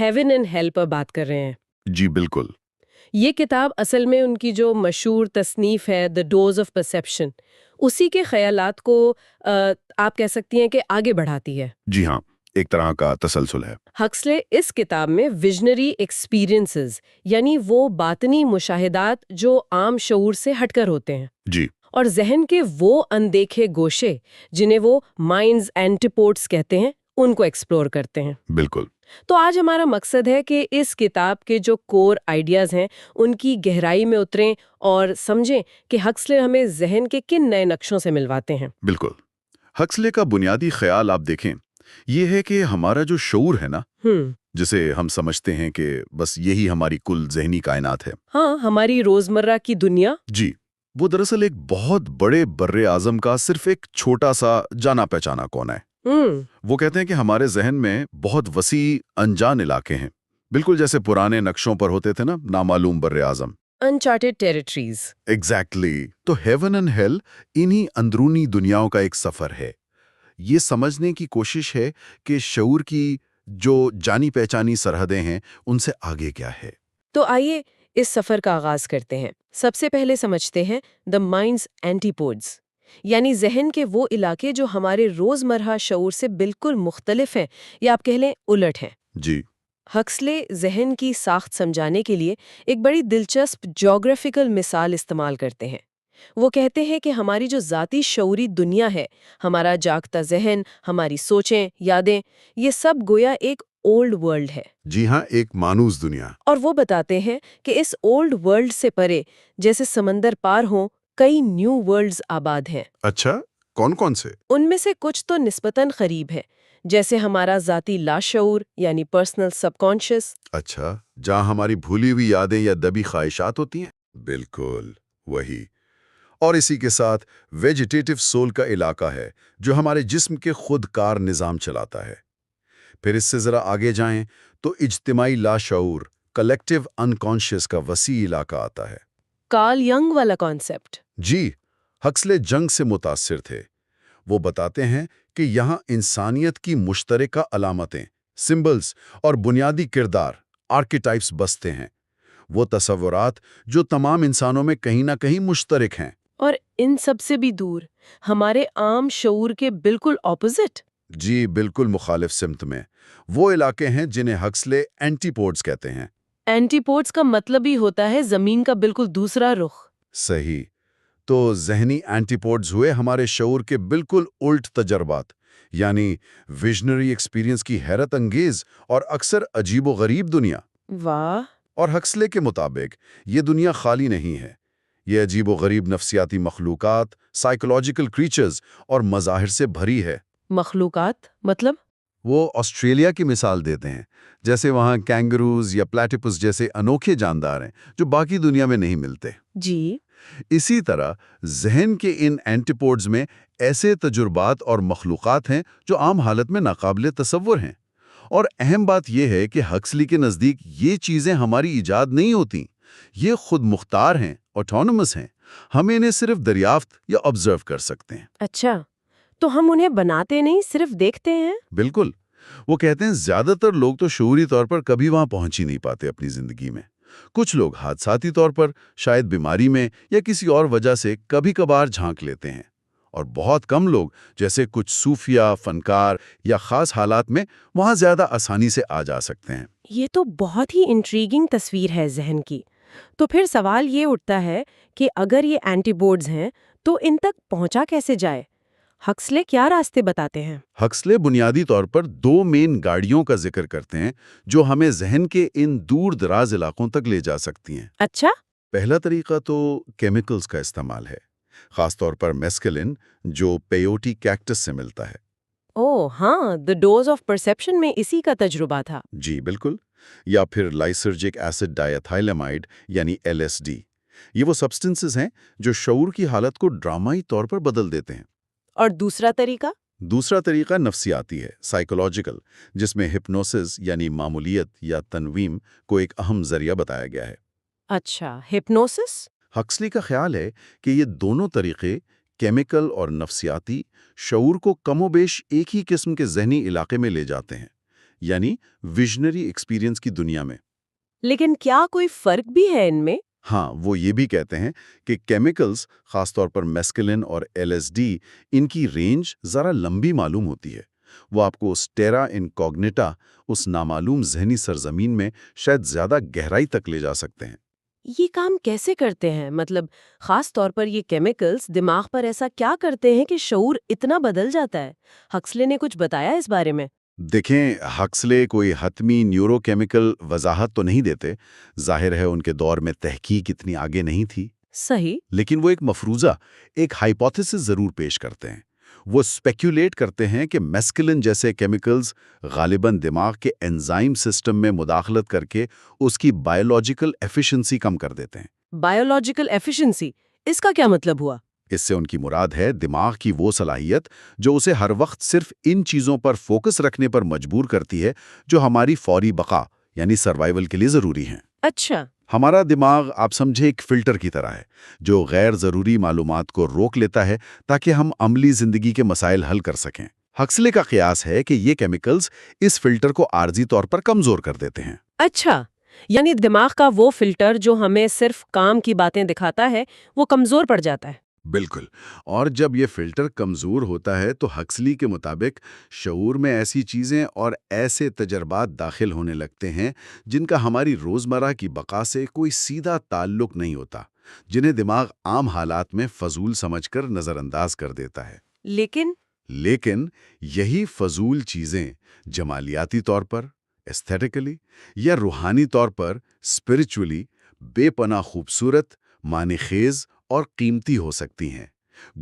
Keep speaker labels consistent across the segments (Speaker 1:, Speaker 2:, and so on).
Speaker 1: Heaven and heel پر بات کر رہے ہیں۔
Speaker 2: جی بالکل۔
Speaker 1: یہ کتاب اصل میں ان کی جو مشہور تصنیف ہے دا ڈوز آف پرسیپشن، اسی کے خیالات کو آپ کہہ سکتی ہیں کہ آگے بڑھاتی ہے۔
Speaker 2: جی ہاں، ایک طرح کا تسلسل ہے۔
Speaker 1: ہکسلے اس کتاب میں ویژنری ایکسپیرینسز یعنی وہ باطنی مشاہدات جو عام شعور سے ہٹ کر ہوتے ہیں،
Speaker 2: جی
Speaker 1: اور ذہن کے وہ اندیکھے گوشے جنہیں وہ مائنڈز اینٹیپوڈس کہتے ہیں، ان کو ایکسپلور کرتے ہیں۔
Speaker 2: بالکل۔
Speaker 1: تو آج ہمارا مقصد ہے کہ اس کتاب کے جو کور آئیڈیاز ہیں ان کی گہرائی میں اتریں اور سمجھیں کہ ہکسلے ہمیں ذہن کے کن نئے نقشوں سے ملواتے ہیں۔
Speaker 2: بالکل۔ ہکسلے کا بنیادی خیال آپ دیکھیں، یہ ہے کہ ہمارا جو شعور ہے نا، جسے ہم سمجھتے ہیں کہ بس یہی ہماری کل ذہنی کائنات ہے۔
Speaker 1: ہاں، ہماری روزمرہ کی دنیا۔
Speaker 2: جی، وہ دراصل ایک بہت بڑے بر اعظم کا صرف ایک چھوٹا سا جانا پہچانا کونا ہے۔ وہ کہتے ہیں کہ ہمارے ذہن میں بہت وسیع انجان علاقے ہیں، بالکل جیسے پرانے نقشوں پر ہوتے تھے نا، نامعلوم بر اعظم،
Speaker 1: انچارٹیڈ ٹیریٹریز۔
Speaker 2: ایگزیکٹلی۔ تو ہیون اینڈ ہیل انہی اندرونی دنیاؤں کا ایک سفر ہے۔ یہ سمجھنے کی کوشش ہے کہ شعور کی جو جانی پہچانی سرحدیں ہیں ان سے آگے کیا ہے۔
Speaker 1: تو آئیے اس سفر کا آغاز کرتے ہیں۔ سب سے پہلے سمجھتے ہیں دا مائنڈز اینٹیپوڈز، یعنی ذہن کے وہ علاقے جو ہمارے روزمرہ شعور سے بالکل مختلف ہیں یا آپ کہہ لیں الٹ ہیں۔
Speaker 2: جی
Speaker 1: ہکسلے ذہن کی ساخت سمجھانے کے لیے ایک بڑی دلچسپ جغرافیکل مثال استعمال کرتے ہیں۔ وہ کہتے ہیں کہ ہماری جو ذاتی شعوری دنیا ہے، ہمارا جاگتا ذہن، ہماری سوچیں، یادیں، یہ سب گویا ایک اولڈ ورلڈ ہے۔
Speaker 2: جی ہاں، ایک مانوس دنیا۔
Speaker 1: اور وہ بتاتے ہیں کہ اس اولڈ ورلڈ سے پرے، جیسے سمندر پار ہوں، کئی نیو ورلڈز آباد ہیں۔
Speaker 2: اچھا، کون کون سے؟
Speaker 1: ان میں سے کچھ تو نسبتاً قریب ہے، جیسے ہمارا ذاتی لاشعور یعنی پرسنل سب کانشس۔
Speaker 2: اچھا، جہاں ہماری بھولی ہوئی یادیں یا دبی خواہشات ہوتی ہیں؟ بالکل وہی۔ اور اسی کے ساتھ ویجیٹیٹو سول کا علاقہ ہے جو ہمارے جسم کے خود کار نظام چلاتا ہے۔ پھر اس سے ذرا آگے جائیں تو اجتماعی لاشعور، کلیکٹیو انکانشس کا وسیع علاقہ آتا ہے۔
Speaker 1: کارل ینگ والا کانسیپٹ۔
Speaker 2: جی، ہکسلے جنگ سے متاثر تھے۔ وہ بتاتے ہیں کہ یہاں انسانیت کی مشترکہ علامتیں، سمبلز اور بنیادی کردار، آرکیٹائپس بستے ہیں، وہ تصورات جو تمام انسانوں میں کہیں نہ کہیں مشترک ہیں۔
Speaker 1: اور ان سب سے بھی دور، ہمارے عام شعور کے بالکل اپوزٹ۔
Speaker 2: جی بالکل مخالف سمت میں، وہ علاقے ہیں جنہیں ہکسلے اینٹیپوڈز کہتے ہیں۔
Speaker 1: اینٹیپوڈز کا مطلب ہی ہوتا ہے زمین کا بالکل دوسرا رخ۔
Speaker 2: صحیح۔ تو ذہنی اینٹیپوڈز ہوئے ہمارے شعور کے بالکل الٹ تجربات، یعنی ویژنری ایکسپیرینس کی حیرت انگیز اور اکثر عجیب و غریب دنیا۔
Speaker 1: واہ!
Speaker 2: اور ہکسلے کے مطابق یہ دنیا خالی نہیں ہے، یہ عجیب و غریب نفسیاتی مخلوقات، سائیکولوجیکل کریچرز اور مظاہر سے بھری ہے۔
Speaker 1: مخلوقات مطلب؟
Speaker 2: وہ آسٹریلیا کی مثال دیتے ہیں، جیسے وہاں کینگروز یا پلیٹیپس جیسے انوکھے جاندار ہیں جو باقی دنیا میں نہیں ملتے۔
Speaker 1: جی۔
Speaker 2: اسی طرح ذہن کے ان اینٹیپوڈز میں ایسے تجربات اور مخلوقات ہیں جو عام حالت میں ناقابل تصور ہیں۔ اور اہم بات یہ ہے کہ ہکسلی کے نزدیک یہ چیزیں ہماری ایجاد نہیں ہوتیں، یہ خود مختار ہیں، آٹونومس ہیں، ہم انہیں صرف دریافت یا آبزرو کر سکتے ہیں۔
Speaker 1: اچھا، تو ہم انہیں بناتے نہیں، صرف دیکھتے ہیں؟
Speaker 2: بالکل۔ وہ کہتے ہیں زیادہ تر لوگ تو شعوری طور پر کبھی وہاں پہنچ ہی نہیں پاتے اپنی زندگی میں۔ کچھ لوگ حادثاتی طور پر، شاید بیماری میں یا کسی اور وجہ سے کبھی کبھار جھانک لیتے ہیں، اور بہت کم لوگ جیسے کچھ صوفیہ، فنکار یا خاص حالات میں وہاں زیادہ آسانی سے آ جا سکتے ہیں۔
Speaker 1: یہ تو بہت ہی انٹریگنگ تصویر ہے ذہن کی۔ تو پھر سوال یہ اٹھتا ہے کہ اگر یہ اینٹی بورڈز ہیں تو ان تک پہنچا کیسے جائے؟ ہکسلے کیا راستے بتاتے ہیں؟
Speaker 2: ہکسلے بنیادی طور پر دو مین گاڑیوں کا ذکر کرتے ہیں جو ہمیں ذہن کے ان دور دراز علاقوں تک لے جا سکتی ہیں۔
Speaker 1: اچھا؟
Speaker 2: پہلا طریقہ تو کیمیکلز کا استعمال ہے، خاص طور پر میسکلن جو پیوٹی کیکٹس سے ملتا ہے۔
Speaker 1: اوہ ہاں، دی ڈوز آف پرسیپشن میں اسی کا تجربہ تھا۔
Speaker 2: جی بالکل۔ یا پھر لائسرجک ایسڈ ڈائی ایتھائلامائڈ یعنی LSD، یہ وہ سبسٹنسز ہیں جو شعور کی حالت کو ڈرامائی طور پر بدل دیتے ہیں۔
Speaker 1: اور دوسرا طریقہ؟
Speaker 2: دوسرا طریقہ نفسیاتی ہے، سائیکولوجیکل، جس میں ہپنوسس یعنی معمولیت یا تنویم کو ایک اہم ذریعہ بتایا گیا ہے۔
Speaker 1: اچھا، ہپنوسس؟
Speaker 2: ہکسلی کا خیال ہے کہ یہ دونوں طریقے، کیمیکل اور نفسیاتی، شعور کو کم و بیش ایک ہی قسم کے ذہنی علاقے میں لے جاتے ہیں، یعنی ویژنری ایکسپیرینس کی دنیا میں۔
Speaker 1: لیکن کیا کوئی فرق بھی ہے ان میں؟
Speaker 2: ہاں، وہ یہ بھی کہتے ہیں کہ کیمیکلز، خاص طور پر میسکلن اور LSD، ان کی رینج ذرا لمبی معلوم ہوتی ہے۔ وہ آپ کو اس ٹیرا انکوگنیٹا، اس نامعلوم ذہنی سرزمین میں شاید زیادہ گہرائی تک لے جا سکتے ہیں۔
Speaker 1: یہ کام کیسے کرتے ہیں؟ مطلب خاص طور پر یہ کیمیکلز دماغ پر ایسا کیا کرتے ہیں کہ شعور اتنا بدل جاتا ہے؟ ہکسلے نے کچھ بتایا اس بارے میں؟
Speaker 2: دیکھیں، ہکسلے کوئی حتمی نیورو کیمیکل وضاحت تو نہیں دیتے، ظاہر ہے ان کے دور میں تحقیق اتنی آگے نہیں تھی،
Speaker 1: صحیح۔
Speaker 2: لیکن وہ ایک مفروضہ، ایک ہائپوتھیسس ضرور پیش کرتے ہیں۔ وہ اسپیکیولیٹ کرتے ہیں کہ میسکلن جیسے کیمیکلز غالباً دماغ کے انزائم سسٹم میں مداخلت کر کے اس کی بائیولوجیکل ایفیشنسی کم کر دیتے ہیں۔
Speaker 1: بائیولوجیکل ایفیشنسی، اس کا کیا مطلب ہوا؟
Speaker 2: اس سے ان کی مراد ہے دماغ کی وہ صلاحیت جو اسے ہر وقت صرف ان چیزوں پر فوکس رکھنے پر مجبور کرتی ہے جو ہماری فوری بقا یعنی سروائیول کے لیے ضروری ہیں۔
Speaker 1: اچھا۔
Speaker 2: ہمارا دماغ آپ سمجھے ایک فلٹر کی طرح ہے جو غیر ضروری معلومات کو روک لیتا ہے تاکہ ہم عملی زندگی کے مسائل حل کر سکیں۔ ہکسلے کا قیاس ہے کہ یہ کیمیکلز اس فلٹر کو عارضی طور پر کمزور کر دیتے ہیں۔
Speaker 1: اچھا، یعنی دماغ کا وہ فلٹر جو ہمیں صرف کام کی باتیں دکھاتا ہے وہ کمزور پڑ جاتا ہے۔
Speaker 2: بالکل، اور جب یہ فلٹر کمزور ہوتا ہے تو ہکسلی کے مطابق شعور میں ایسی چیزیں اور ایسے تجربات داخل ہونے لگتے ہیں جن کا ہماری روزمرہ کی بقا سے کوئی سیدھا تعلق نہیں ہوتا، جنہیں دماغ عام حالات میں فضول سمجھ کر نظر انداز کر دیتا ہے۔ لیکن یہی فضول چیزیں جمالیاتی طور پر، ایستھیٹیکلی یا روحانی طور پر، اسپرچولی بے پناہ خوبصورت، معنی خیز اور قیمتی ہو سکتی ہیں۔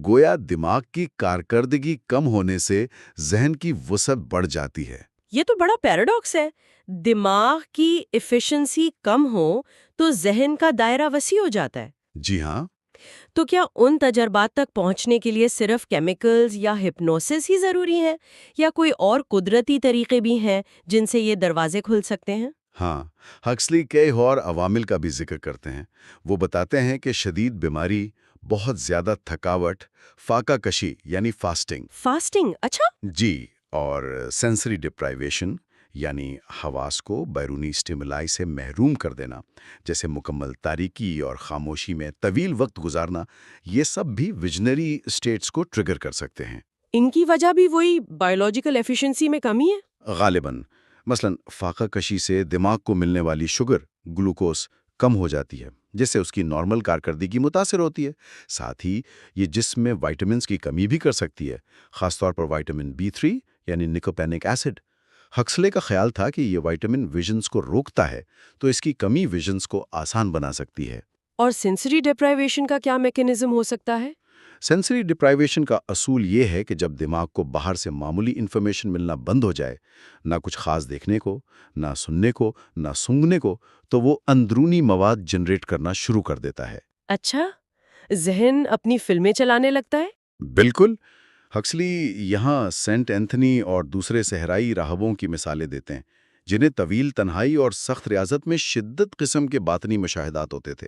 Speaker 2: گویا دماغ کی کارکردگی کم ہونے سے ذہن کی وسعت بڑھ جاتی ہے۔
Speaker 1: یہ تو بڑا پیراڈاکس ہے، دماغ کی ایفیشنسی کم ہو تو ذہن کا دائرہ وسیع ہو جاتا ہے۔
Speaker 2: جی ہاں،
Speaker 1: تو کیا ان تجربات تک پہنچنے کے لیے صرف کیمیکلز یا ہپنوسس ہی ضروری ہے، یا کوئی اور قدرتی طریقے بھی ہیں جن سے یہ دروازے کھل سکتے ہیں؟
Speaker 2: ہاں، ہکسلی کئی اور عوامل کا بھی ذکر کرتے ہیں۔ وہ بتاتے ہیں کہ شدید بیماری، بہت زیادہ تھکاوٹ، فاقہ کشی یعنی فاسٹنگ،
Speaker 1: فاسٹنگ، اچھا۔
Speaker 2: جی، اور سینسری ڈپرائیویشن یعنی حواس کو بیرونی اسٹیمولائی سے محروم کر دینا، جیسے مکمل تاریکی اور خاموشی میں طویل وقت گزارنا، یہ سب بھی ویژنری اسٹیٹس کو ٹریگر کر سکتے ہیں۔
Speaker 1: ان کی وجہ بھی وہی بایولوجیکل ایفیشنسی میں کمی ہے؟
Speaker 2: غالباً، مثلا فاقہ کشی سے دماغ کو ملنے والی شوگر، گلوکوز، کم ہو جاتی ہے، جس سے اس کی نارمل کارکردگی متاثر ہوتی ہے۔ ساتھ ہی یہ جسم میں وائٹامنز کی کمی بھی کر سکتی ہے، خاص طور پر وائٹامن B3 یعنی نیکوپینک ایسڈ۔ ہکسلے کا خیال تھا کہ یہ وائٹامن ویژنز کو روکتا ہے، تو اس کی کمی ویژنز کو آسان بنا سکتی ہے۔
Speaker 1: اور سینسری ڈپرائیویشن کا کیا میکینزم ہو سکتا ہے؟
Speaker 2: سینسری ڈپرائیویشن کا اصول یہ ہے کہ جب دماغ کو باہر سے معمولی انفارمیشن ملنا بند ہو جائے، نہ کچھ خاص دیکھنے کو، نہ سننے کو، نہ سونگھنے کو، تو وہ اندرونی مواد جنریٹ کرنا شروع کر دیتا ہے۔
Speaker 1: اچھا، ذہن اپنی فلمیں چلانے لگتا ہے؟
Speaker 2: بالکل، ہکسلی یہاں سینٹ اینتھنی اور دوسرے صحرائی راہبوں کی مثالیں دیتے ہیں، جنہیں طویل تنہائی اور سخت ریاضت میں شدت قسم کے باطنی مشاہدات ہوتے تھے،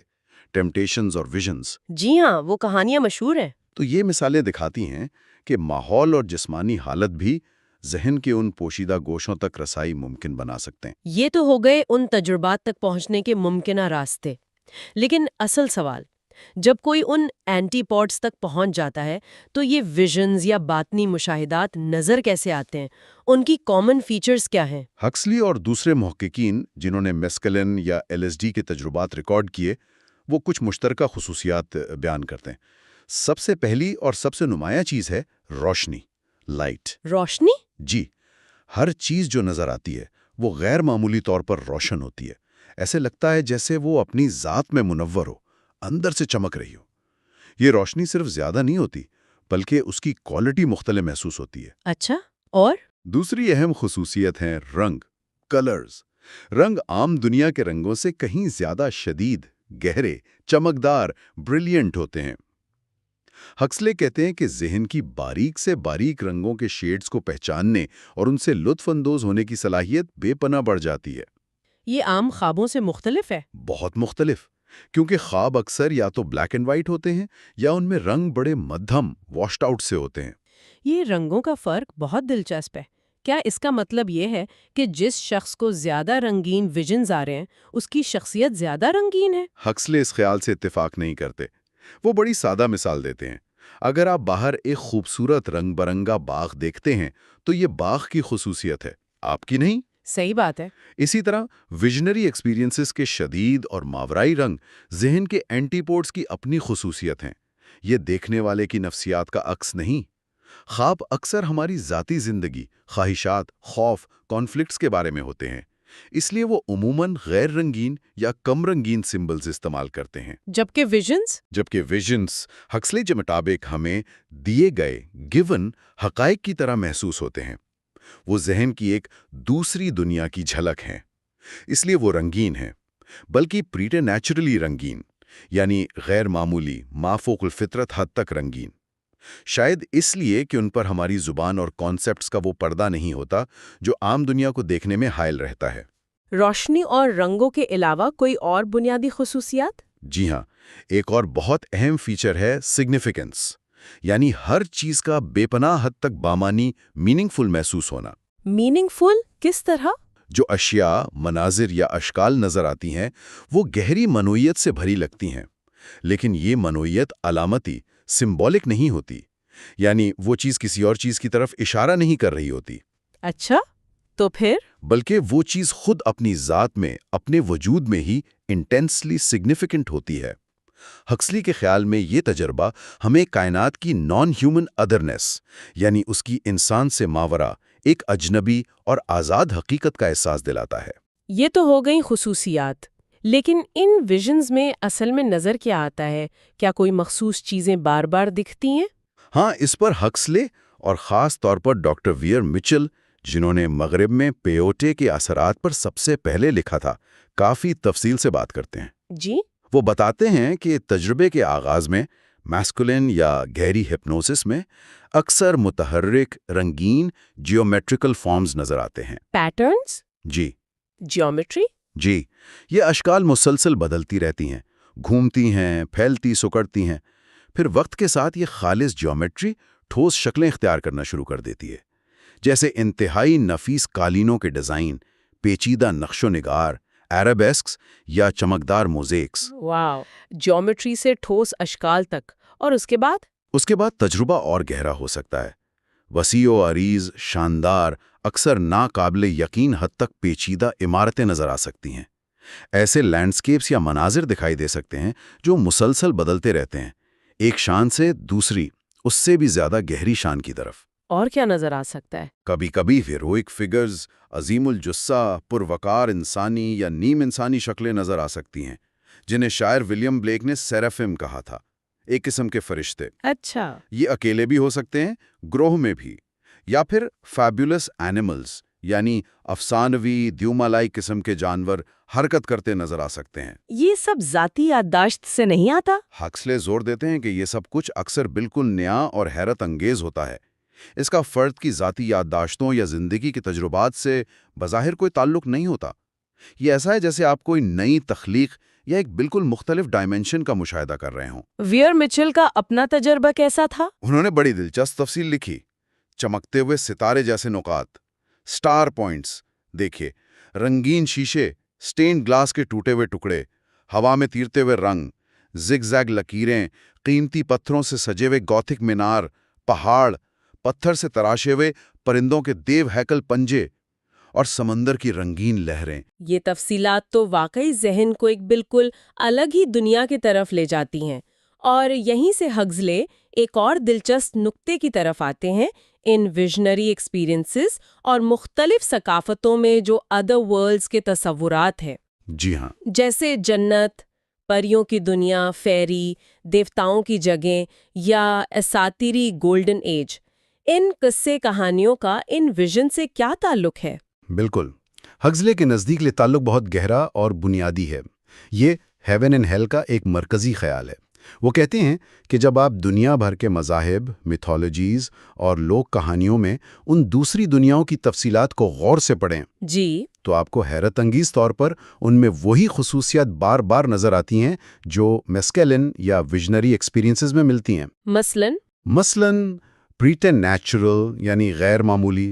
Speaker 2: ٹیمپٹیشنز اور ویژنز۔
Speaker 1: جی ہاں، وہ کہانیاں مشہور ہیں۔
Speaker 2: تو یہ مثالیں دکھاتی ہیں کہ ماحول اور جسمانی حالت بھی ذہن کے ان پوشیدہ گوشوں تک رسائی ممکن بنا سکتے ہیں۔
Speaker 1: یہ تو ہو گئے ان تجربات تک پہنچنے کے ممکنہ راستے، لیکن اصل سوال، جب کوئی ان اینٹی پوڈز تک پہنچ جاتا ہے تو یہ ویژنز یا باطنی مشاہدات نظر کیسے آتے ہیں؟ ان کی کامن فیچرز کیا ہیں؟
Speaker 2: ہکسلی اور دوسرے محققین جنہوں نے میسکلن یا LSD کے تجربات ریکارڈ کیے، وہ کچھ مشترکہ خصوصیات بیان کرتے ہیں۔ سب سے پہلی اور سب سے نمایاں چیز ہے روشنی، لائٹ۔
Speaker 1: روشنی؟
Speaker 2: جی، ہر چیز جو نظر آتی ہے وہ غیر معمولی طور پر روشن ہوتی ہے۔ ایسے لگتا ہے جیسے وہ اپنی ذات میں منور ہو، اندر سے چمک رہی ہو۔ یہ روشنی صرف زیادہ نہیں ہوتی، بلکہ اس کی کوالٹی مختلف محسوس ہوتی ہے۔
Speaker 1: اچھا، اور؟
Speaker 2: دوسری اہم خصوصیت ہے رنگ، کلرز۔ رنگ عام دنیا کے رنگوں سے کہیں زیادہ شدید، گہرے، چمکدار، بریلینٹ ہوتے ہیں۔ ہکسلے کہتے ہیں کہ ذہن کی باریک سے باریک رنگوں کے شیڈز کو پہچاننے اور ان سے لطف اندوز ہونے کی صلاحیت بے پناہ بڑھ جاتی ہے۔
Speaker 1: یہ عام خوابوں سے مختلف ہے؟
Speaker 2: بہت مختلف، کیونکہ خواب اکثر یا تو بلیک اینڈ وائٹ ہوتے ہیں یا ان میں رنگ بڑے مدھم، واشڈ آؤٹ سے ہوتے ہیں۔
Speaker 1: یہ رنگوں کا فرق بہت دلچسپ ہے۔ کیا اس کا مطلب یہ ہے کہ جس شخص کو زیادہ رنگین ویژنز آ رہے ہیں اس کی شخصیت زیادہ رنگین ہے؟
Speaker 2: ہکسلے اس خیال سے اتفاق نہیں کرتے۔ وہ بڑی سادہ مثال دیتے ہیں۔ اگر آپ باہر ایک خوبصورت رنگ برنگا باغ دیکھتے ہیں تو یہ باغ کی خصوصیت ہے، آپ کی نہیں۔
Speaker 1: صحیح بات ہے۔
Speaker 2: اسی طرح ویژنری ایکسپیرینسز کے شدید اور ماورائی رنگ ذہن کے اینٹی پوڈز کی اپنی خصوصیت ہیں۔ یہ دیکھنے والے کی نفسیات کا عکس نہیں۔ خواب اکثر ہماری ذاتی زندگی، خواہشات، خوف، کانفلکٹس کے بارے میں ہوتے ہیں، اس لیے وہ عموماً غیر رنگین یا کم رنگین سمبلز استعمال کرتے ہیں۔
Speaker 1: جبکہ
Speaker 2: ویژنز ہکسلے کے مطابق ہمیں دیے گئے گیون حقائق کی طرح محسوس ہوتے ہیں۔ وہ ذہن کی ایک دوسری دنیا کی جھلک ہیں، اس لیے وہ رنگین ہیں، بلکہ پریٹر نیچرلی رنگین، یعنی غیر معمولی، مافوق الفطرت حد تک رنگین۔ شاید اس لیے کہ ان پر ہماری زبان اور کانسیپٹس کا وہ پردہ نہیں ہوتا جو عام دنیا کو دیکھنے میں حائل رہتا ہے۔
Speaker 1: روشنی اور رنگوں کے علاوہ کوئی اور بنیادی خصوصیات؟
Speaker 2: جی ہاں، ایک اور بہت اہم فیچر ہے سگنیفیکنس، یعنی ہر چیز کا بے پناہ حد تک بامانی، میننگ فل محسوس ہونا۔
Speaker 1: میننگ فل کس طرح؟
Speaker 2: جو اشیاء، مناظر یا اشکال نظر آتی ہیں وہ گہری منوعیت سے بھری لگتی ہیں، لیکن یہ منوعیت علامتی، سمبولک نہیں ہوتی، یعنی وہ چیز کسی اور چیز کی طرف اشارہ نہیں کر رہی ہوتی۔
Speaker 1: اچھا، تو پھر؟
Speaker 2: بلکہ وہ چیز خود اپنی ذات میں، اپنے وجود میں ہی انٹینسلی سگنیفیکنٹ ہوتی ہے۔ ہکسلی کے خیال میں یہ تجربہ ہمیں کائنات کی نان ہیومن ادرنس، یعنی اس کی انسان سے ماورا ایک اجنبی اور آزاد حقیقت کا احساس دلاتا ہے۔
Speaker 1: یہ تو ہو گئی خصوصیات، لیکن ان ویژنز میں اصل میں نظر کیا آتا ہے؟ کیا کوئی مخصوص چیزیں بار بار دکھتی ہیں؟
Speaker 2: ہاں، اس پر ہکسلے اور خاص طور پر ڈاکٹر ویئر مچل، جنہوں نے مغرب میں پیوٹے کے اثرات پر سب سے پہلے لکھا تھا، کافی تفصیل سے بات کرتے ہیں۔
Speaker 1: جی؟
Speaker 2: وہ بتاتے ہیں کہ تجربے کے آغاز میں میسکولین یا گہری ہپنوسس میں اکثر متحرک، رنگین جیومیٹریکل فارمز نظر آتے ہیں۔
Speaker 1: پیٹرنز؟
Speaker 2: جی
Speaker 1: جیومیٹری؟
Speaker 2: جی، یہ اشکال مسلسل بدلتی رہتی ہیں، گھومتی ہیں، پھیلتی سکڑتی ہیں، پھر وقت کے ساتھ یہ خالص جیومیٹری ٹھوس شکلیں اختیار کرنا شروع کر دیتی ہے، جیسے انتہائی نفیس قالینوں کے ڈیزائن، پیچیدہ نقش و نگار، ایرابیسکس یا چمکدار موزیکس۔
Speaker 1: واو، جیومیٹری سے ٹھوس اشکال تک، اور اس کے بعد
Speaker 2: تجربہ اور گہرا ہو سکتا ہے۔ وسیع و عریض، شاندار، اکثر ناقابل یقین حد تک پیچیدہ عمارتیں نظر آ سکتی ہیں۔ ایسے لینڈسکیپس یا مناظر دکھائی دے سکتے ہیں جو مسلسل بدلتے رہتے ہیں، ایک شان سے دوسری، اس سے بھی زیادہ گہری شان کی طرف۔
Speaker 1: اور کیا نظر آ سکتا ہے؟
Speaker 2: کبھی کبھی ہیروئک فگرز، عظیم الجثہ، پروقار انسانی یا نیم انسانی شکلیں نظر آ سکتی ہیں، جنہیں شاعر ولیم بلیک نے سیرافم کہا تھا، ایک قسم کے فرشتے۔
Speaker 1: اچھا۔
Speaker 2: یہ اکیلے بھی ہو سکتے ہیں، گروہ میں بھی، یا پھر فیبولس اینیملز، یعنی افسانوی دیومالائی قسم کے جانور حرکت کرتے نظر آ سکتے ہیں۔
Speaker 1: یہ سب ذاتی یادداشت سے نہیں آتا؟
Speaker 2: ہکسلے زور دیتے ہیں کہ یہ سب کچھ اکثر بالکل نیا اور حیرت انگیز ہوتا ہے۔ اس کا فرد کی ذاتی یادداشتوں یا زندگی کے تجربات سے بظاہر کوئی تعلق نہیں ہوتا۔ یہ ایسا ہے جیسے آپ کوئی نئی تخلیق یا ایک بالکل مختلف ڈائمنشن کا مشاہدہ کر رہے ہوں۔
Speaker 1: ویئر مچل کا اپنا تجربہ کیسا تھا؟
Speaker 2: انہوں نے بڑی دلچسپ تفصیل لکھی۔ چمکتے ہوئے ستارے جیسے نقاط، سٹار پوائنٹس دیکھیے، رنگین شیشے، سٹینڈ گلاس کے ٹوٹے ہوئے ٹکڑے، ہوا میں تیرتے ہوئے رنگ، زگ زیگ لکیریں، قیمتی پتھروں سے سجے ہوئے گوتھک مینار، پہاڑ، پتھر سے تراشے ہوئے پرندوں کے دیو ہیکل پنجے، اور سمندر کی رنگین لہریں۔
Speaker 1: یہ تفصیلات تو واقعی ذہن کو ایک بالکل الگ ہی دنیا کی طرف لے جاتی ہیں، اور یہیں سے ہکسلے ایک اور دلچسپ نقطے کی طرف آتے ہیں، ان ویژنری ایکسپیرینسز اور مختلف ثقافتوں میں جو ادر ورلڈز کے تصورات ہیں۔
Speaker 2: جی ہاں،
Speaker 1: جیسے جنت، پریوں کی دنیا، فیری، دیوتاؤں کی جگہیں یا اساطیری گولڈن ایج، ان قصے کہانیوں کا ان ویژن سے کیا تعلق ہے؟
Speaker 3: بالکل، ہکسلے کے نزدیک یہ تعلق بہت گہرا اور بنیادی ہے۔ یہ ہیون اینڈ ہیل کا ایک مرکزی خیال ہے۔ وہ کہتے ہیں کہ جب آپ دنیا بھر کے مذاہب، میتھولوجیز اور لوک کہانیوں میں ان دوسری دنیاؤں کی تفصیلات کو غور سے پڑھیں
Speaker 1: جی،
Speaker 3: تو آپ کو حیرت انگیز طور پر ان میں وہی خصوصیات بار بار نظر آتی ہیں جو میسکیلن یا ویژنری ایکسپیرینسز میں ملتی ہیں۔
Speaker 1: مثلاً
Speaker 3: مثلاً پریٹر نیچرل یعنی غیر معمولی،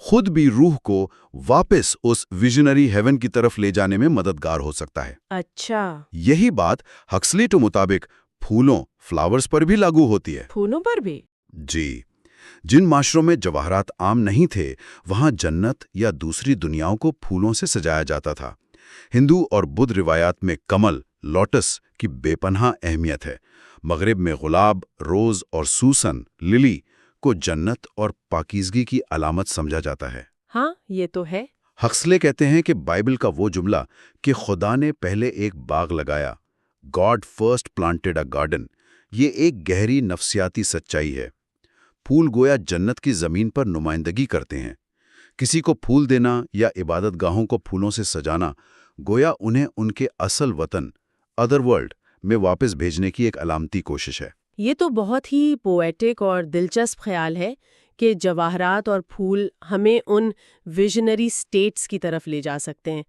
Speaker 2: خود بھی روح کو واپس اس ویژنری ہیون کی طرف لے جانے میں مددگار ہو سکتا ہے۔
Speaker 1: اچھا،
Speaker 2: یہی بات ہکسلی کے مطابق پھولوں فلاورز پر بھی لاگو ہوتی ہے۔
Speaker 1: پھولوں پر بھی؟
Speaker 2: جی، جن معاشروں میں جواہرات عام نہیں تھے وہاں جنت یا دوسری دنیاؤں کو پھولوں سے سجایا جاتا تھا۔ ہندو اور بدھ روایات میں کمل لوٹس کی بے پناہ اہمیت ہے۔ مغرب میں گلاب، روز اور سوسن للی کو جنت اور پاکیزگی کی علامت سمجھا جاتا ہے۔
Speaker 1: ہاں، یہ تو ہے۔
Speaker 2: ہکسلے کہتے ہیں کہ بائبل کا وہ جملہ کہ خدا نے پہلے ایک باغ لگایا، God first planted a garden, یہ ایک گہری نفسیاتی سچائی ہے۔ پھول گویا جنت کی زمین پر نمائندگی کرتے ہیں۔ کسی کو پھول دینا یا عبادت گاہوں کو پھولوں سے سجانا گویا انہیں ان کے اصل وطن ادر ورلڈ میں واپس بھیجنے کی ایک علامتی کوشش ہے۔
Speaker 1: یہ تو بہت ہی پویٹک اور دلچسپ خیال ہے کہ جواہرات اور پھول ہمیں ان ویژنری سٹیٹس کی طرف لے جا سکتے ہیں۔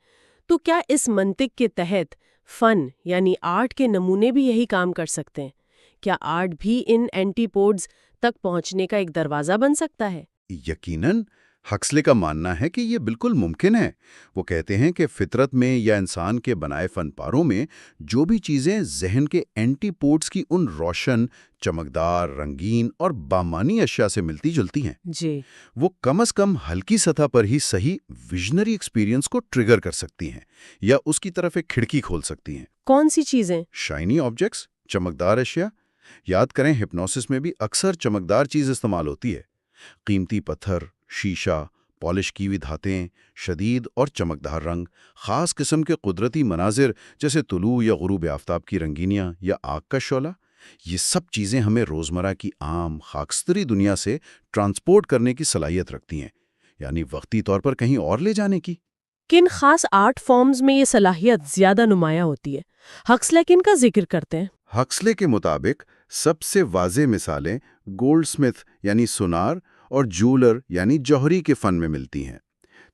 Speaker 1: تو کیا اس منطق کے تحت فن یعنی آرٹ کے نمونے بھی یہی کام کر سکتے ہیں؟ کیا آرٹ بھی ان اینٹی پوڈز تک پہنچنے کا ایک دروازہ بن سکتا ہے؟
Speaker 2: یقیناً، ہکسلے کا ماننا ہے کہ یہ بالکل ممکن ہے۔ وہ کہتے ہیں کہ فطرت میں یا انسان کے بنائے فن پاروں میں جو بھی چیزیں ذہن کے اینٹی پوڈز کی ان روشن، چمکدار، رنگین اور بامانی اشیاء سے ملتی جلتی ہیں،
Speaker 1: جی،
Speaker 2: وہ کم از کم ہلکی سطح پر ہی صحیح ویژنری ایکسپیرینس کو ٹریگر کر سکتی ہیں یا اس کی طرف ایک کھڑکی کھول سکتی ہیں۔
Speaker 1: کون سی چیزیں؟
Speaker 2: شائنی آبجیکٹس، چمکدار اشیاء۔ یاد کریں ہپنوسس میں بھی اکثر چمکدار چیز استعمال ہوتی ہے۔ قیمتی پتھر، شیشہ، پالش کی ہوئی دھاتیں، شدید اور چمکدار رنگ، خاص قسم کے قدرتی مناظر جیسے طلوع یا غروب آفتاب کی رنگینیاں یا آگ کا شعلہ، یہ سب چیزیں ہمیں روزمرہ کی عام خاکستری دنیا سے ٹرانسپورٹ کرنے کی صلاحیت رکھتی ہیں، یعنی وقتی طور پر کہیں اور لے جانے کی۔
Speaker 1: کن خاص آرٹ فارمز میں یہ صلاحیت زیادہ نمایاں ہوتی ہے؟ ہکسلے کن کا ذکر کرتے ہیں؟
Speaker 2: ہکسلے کے مطابق سب سے واضح مثالیں گولڈ سمتھ یعنی سونار اور جولر یعنی جوہری کے فن میں ملتی ہیں۔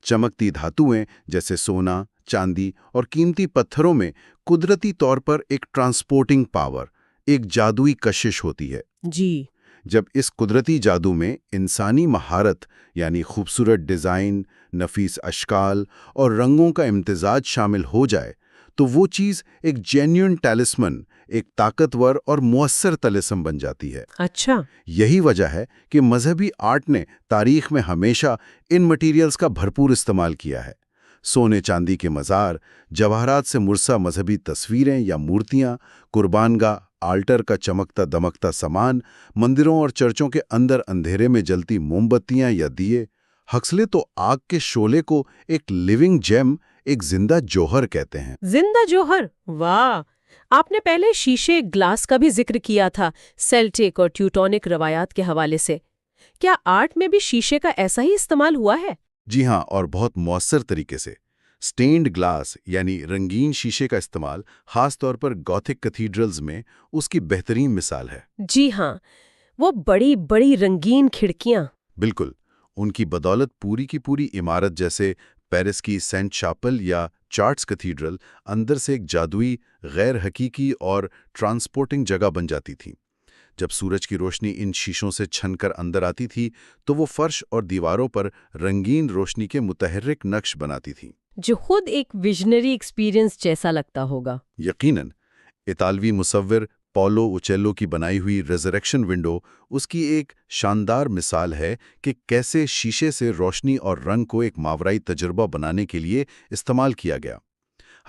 Speaker 2: چمکتی دھاتویں جیسے سونا، چاندی اور قیمتی پتھروں میں قدرتی طور پر ایک ٹرانسپورٹنگ پاور، ایک جادوئی کشش ہوتی ہے۔
Speaker 1: جی،
Speaker 2: جب اس قدرتی جادو میں انسانی مہارت یعنی خوبصورت ڈیزائن، نفیس اشکال اور رنگوں کا امتزاج شامل ہو جائے تو وہ چیز ایک جینیون ٹیلسمن، ایک طاقتور اور مؤثر طلسم بن جاتی ہے۔
Speaker 1: اچھا،
Speaker 2: یہی وجہ ہے کہ مذہبی آرٹ نے تاریخ میں ہمیشہ ان مٹیریلز کا بھرپور استعمال کیا ہے۔ سونے چاندی کے مزار، جواہرات سے مرصع مذہبی تصویریں یا مورتیاں، قربان گاہ آلٹر کا چمکتا دمکتا سامان، مندروں اور چرچوں کے اندر اندھیرے میں جلتی موم بتیاں یا دیے۔ ہکسلے تو آگ کے شعلے کو ایک لیونگ جیم، ایک زندہ جوہر کہتے ہیں۔
Speaker 1: زندہ جوہر، واہ! آپ نے پہلے شیشے گلاس کا بھی ذکر کیا تھا سیلٹک اور ٹیوٹونک روایات کے حوالے سے۔ کیا آرٹ میں بھی شیشے کا ایسا ہی استعمال ہوا ہے؟
Speaker 2: جی ہاں، اور بہت مؤثر طریقے سے۔ سٹینڈ گلاس یعنی رنگین شیشے کا استعمال خاص طور پر گوتھک کیتھیڈرلز میں اس کی بہترین مثال ہے۔
Speaker 1: جی ہاں، وہ بڑی بڑی رنگین کھڑکیاں۔
Speaker 2: بالکل، ان کی بدولت پوری کی پوری عمارت جیسے پیرس کی سینٹ شاپل یا چارٹس کیتھیڈرل اندر سے ایک جادوئی، غیر حقیقی اور ٹرانسپورٹنگ جگہ بن جاتی تھی۔ جب سورج کی روشنی ان شیشوں سے چھن کر اندر آتی تھی تو وہ فرش اور دیواروں پر رنگین روشنی کے متحرک نقش بناتی تھی،
Speaker 1: جو خود ایک ویژنری ایکسپیرینس جیسا لگتا ہوگا۔
Speaker 2: یقیناً۔ اطالوی مصور پولو اوچیلو کی بنائی ہوئی ریزریکشن ونڈو اس کی ایک شاندار مثال ہے کہ کیسے شیشے سے روشنی اور رنگ کو ایک ماورائی تجربہ بنانے کے لیے استعمال کیا گیا۔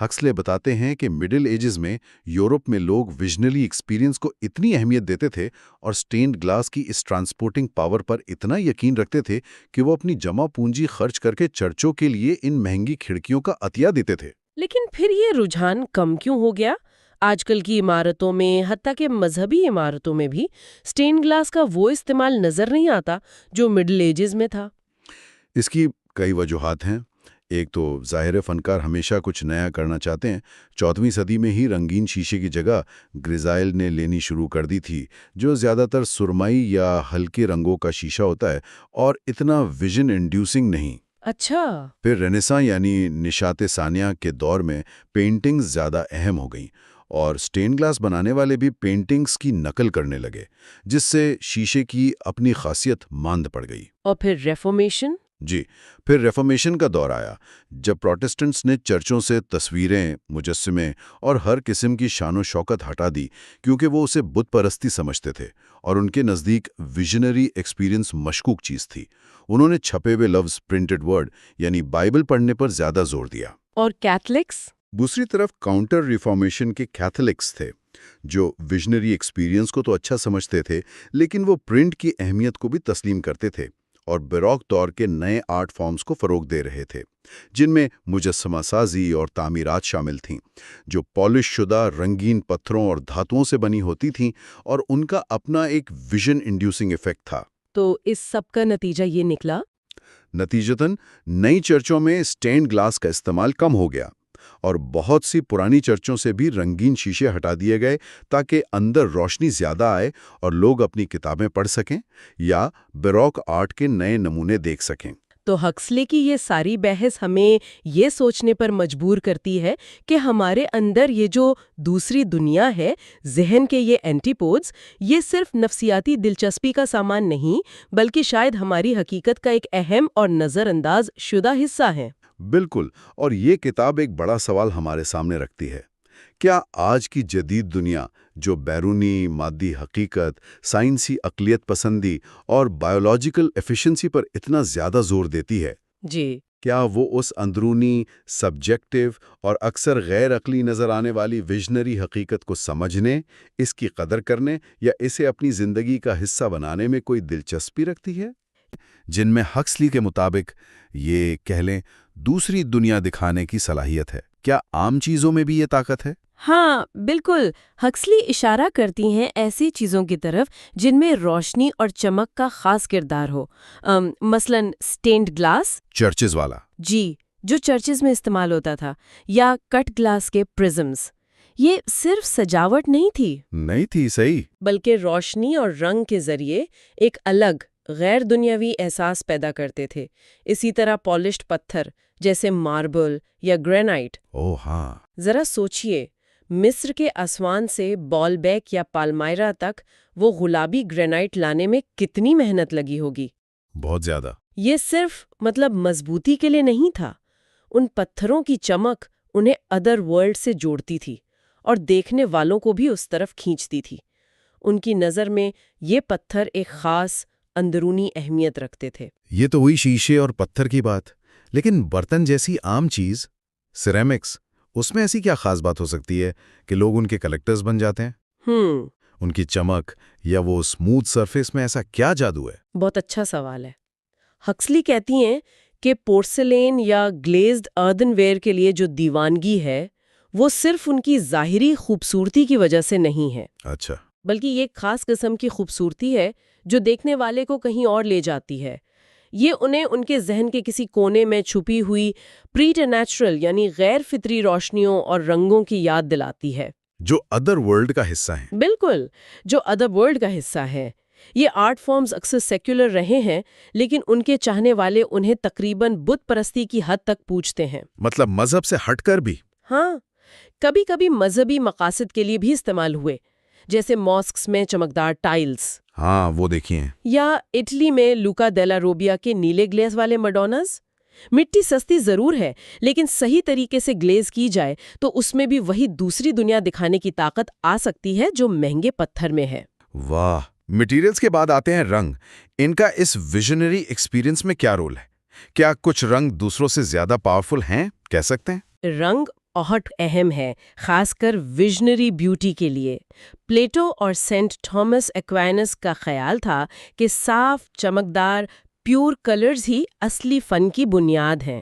Speaker 2: ہکسلے بتاتے ہیں کہ مڈل ایجز میں یورپ میں لوگ ویژنری ایکسپیرینس کو اتنی اہمیت دیتے تھے اور سٹینڈ گلاس کی اس ٹرانسپورٹنگ پاور پر اتنا یقین رکھتے تھے کہ وہ اپنی جمع پونجی خرچ کر کے چرچوں کے لیے ان مہنگی کھڑکیوں کا عطیہ دیتے تھے۔
Speaker 1: لیکن پھر یہ رجحان کم کیوں ہو گیا؟ آج کل کی عمارتوں میں، حتیٰ کہ مذہبی عمارتوں میں بھی سٹین گلاس کا وہ استعمال نظر نہیں آتا جو مڈل ایجز میں تھا۔
Speaker 2: اس کی کئی وجوہات ہیں۔ ایک تو ظاہر فنکار ہمیشہ کچھ نیا کرنا چاہتے ہیں۔ 14ویں صدی میں ہی رنگین شیشے کی جگہ گریزائل نے لینی شروع کر دی تھی، جو زیادہ تر سرمئی یا ہلکے رنگوں کا شیشہ ہوتا ہے اور اتنا ویژن انڈیوسنگ نہیں۔
Speaker 1: اچھا،
Speaker 2: پھر رینیساں یعنی نشاط ثانیہ کے دور میں پینٹنگز زیادہ اہم ہو گئیں اور سٹین گلاس بنانے والے بھی پینٹنگز کی نقل کرنے لگے، جس سے شیشے کی اپنی خاصیت ماند پڑ گئی۔
Speaker 1: اور پھر ریفارمیشن؟
Speaker 2: جی، پھر ریفارمیشن کا دور آیا، جب پروٹسٹنٹس نے چرچوں سے تصویریں، مجسمے اور ہر قسم کی شان و شوکت ہٹا دی کیونکہ وہ اسے بت پرستی سمجھتے تھے اور ان کے نزدیک ویژنری ایکسپیرینس مشکوک چیز تھی۔ انہوں نے چھپے ہوئے لفظ پرنٹڈ ورڈ یعنی بائبل پڑھنے پر زیادہ زور دیا۔
Speaker 1: اور کیتھلکس؟
Speaker 2: دوسری طرف کاؤنٹر ریفارمیشن کے کیتھولکس تھے جو ویژنری ایکسپیرینس کو تو اچھا سمجھتے تھے لیکن وہ پرنٹ کی اہمیت کو بھی تسلیم کرتے تھے اور بیروک دور کے نئے آرٹ فارمز کو فروغ دے رہے تھے جن میں مجسمہ سازی اور تعمیرات شامل تھیں جو پالش شدہ رنگین پتھروں اور دھاتوں سے بنی ہوتی تھیں اور ان کا اپنا ایک ویژن انڈیوسنگ ایفیکٹ تھا۔
Speaker 1: تو اس سب کا نتیجہ یہ نکلا؟
Speaker 2: نتیجتاً نئی چرچوں میں سٹینڈ گلاس کا استعمال کم ہو گیا اور بہت سی پرانی چرچوں سے بھی رنگین شیشے ہٹا دیے گئے تاکہ اندر روشنی زیادہ آئے اور لوگ اپنی کتابیں پڑھ سکیں یا بیروک آرٹ کے نئے نمونے دیکھ سکیں۔
Speaker 1: تو ہکسلے کی یہ ساری بحث ہمیں یہ سوچنے پر مجبور کرتی ہے کہ ہمارے اندر یہ جو دوسری دنیا ہے، ذہن کے یہ اینٹی-پوڈز، یہ صرف نفسیاتی دلچسپی کا سامان نہیں بلکہ شاید ہماری حقیقت کا ایک اہم اور نظر انداز شدہ حصہ ہے۔
Speaker 2: بالکل، اور یہ کتاب ایک بڑا سوال ہمارے سامنے رکھتی ہے۔ کیا آج کی جدید دنیا جو بیرونی مادی حقیقت، سائنسی اقلیت پسندی اور بایولوجیکل ایفیشنسی پر اتنا زیادہ زور دیتی ہے،
Speaker 1: جی،
Speaker 2: کیا وہ اس اندرونی، سبجیکٹیو اور اکثر غیر عقلی نظر آنے والی ویژنری حقیقت کو سمجھنے، اس کی قدر کرنے یا اسے اپنی زندگی کا حصہ بنانے میں کوئی دلچسپی رکھتی ہے؟ جن میں ہکسلی کے مطابق یہ کہہ لیں دوسری دنیا دکھانے کی صلاحیت ہے۔ کیا عام چیزوں میں بھی یہ طاقت ہے؟
Speaker 1: ہاں بالکل، ہکسلی اشارہ کرتی ہیں ایسی چیزوں کی طرف جن میں روشنی اور چمک کا خاص کردار ہو، مثلاً سٹینڈ گلاس،
Speaker 2: چرچز والا،
Speaker 1: جی، جو چرچز میں استعمال ہوتا تھا، یا کٹ گلاس کے پرزمز۔ یہ صرف سجاوٹ نہیں تھی
Speaker 2: صحیح،
Speaker 1: بلکہ روشنی اور رنگ کے ذریعے ایک الگ غیر دنیاوی احساس پیدا کرتے تھے۔ اسی طرح پالشڈ پتھر جیسے ماربل یا گرینائٹ،
Speaker 2: ہاں،
Speaker 1: ذرا سوچئے، مصر کے اسوان سے بالبیک یا پالمائرا تک وہ گلابی گرینائٹ لانے میں کتنی محنت لگی ہوگی۔
Speaker 2: بہت زیادہ۔
Speaker 1: یہ صرف مضبوطی کے لیے نہیں تھا، ان پتھروں کی چمک انہیں ادر ورلڈ سے جوڑتی تھی اور دیکھنے والوں کو بھی اس طرف کھینچتی تھی۔ ان کی نظر میں یہ پتھر ایک خاص اندرونی اہمیت رکھتے تھے۔
Speaker 2: یہ تو ہوئی شیشے اور پتھر کی بات، لیکن برتن جیسی عام چیز، سیرامکس، اس میں ایسی کیا خاص بات ہو سکتی ہے کہ لوگ ان کے کلیکٹرز بن جاتے ہیں؟ ان کی چمک یا وہ اسموتھ سرفیس میں ایسا کیا جادو ہے؟
Speaker 1: بہت اچھا سوال ہے۔ ہکسلی کہتی ہیں کہ پورسلین یا گلیزڈ ارتھن ویئر کے لیے جو دیوانگی ہے وہ صرف ان کی ظاہری خوبصورتی کی وجہ سے نہیں ہے،
Speaker 2: اچھا،
Speaker 1: بلکہ یہ ایک خاص قسم کی خوبصورتی ہے جو دیکھنے والے کو کہیں اور لے جاتی ہے۔ یہ انہیں ان کے ذہن کے کسی کونے میں چھپی ہوئی پریٹرنیچرل یعنی غیر فطری روشنیوں اور رنگوں کی یاد دلاتی ہے،
Speaker 2: جو ادر ورلڈ کا حصہ ہیں۔
Speaker 1: بالکل، جو ادر ورلڈ کا حصہ ہے۔ یہ آرٹ فارمز اکثر سیکولر رہے ہیں لیکن ان کے چاہنے والے انہیں تقریباً بت پرستی کی حد تک پوجتے ہیں۔
Speaker 2: مطلب مذہب سے ہٹ کر بھی؟
Speaker 1: ہاں، کبھی کبھی مذہبی مقاصد کے لیے بھی استعمال ہوئے، جیسے ماسکس میں چمکدار ٹائلز،
Speaker 2: ہاں وہ دیکھیے،
Speaker 1: یا اٹلی میں لوکا دیلا روبیا کے نیلے گلیز والے مڈوناز۔ مٹی سستی ضرور ہے لیکن صحیح طریقے سے گلیز کی جائے تو اس میں بھی وہی دوسری دنیا دکھانے کی طاقت آ سکتی ہے جو مہنگے پتھر میں ہے۔
Speaker 2: واہ، مٹیریلز کے بعد آتے ہیں رنگ۔ ان کا اس ویژنری ایکسپیرینس میں کیا رول ہے؟ کیا کچھ رنگ دوسروں سے زیادہ پاورفل ہیں، کہہ سکتے ہیں؟
Speaker 1: رنگ بہت اہم ہے، خاص کر ویژنری بیوٹی کے لیے۔ پلیٹو اور سینٹ تھامس ایکوائنس کا خیال تھا کہ صاف، چمکدار، پیور کلرز ہی اصلی فن کی بنیاد ہیں۔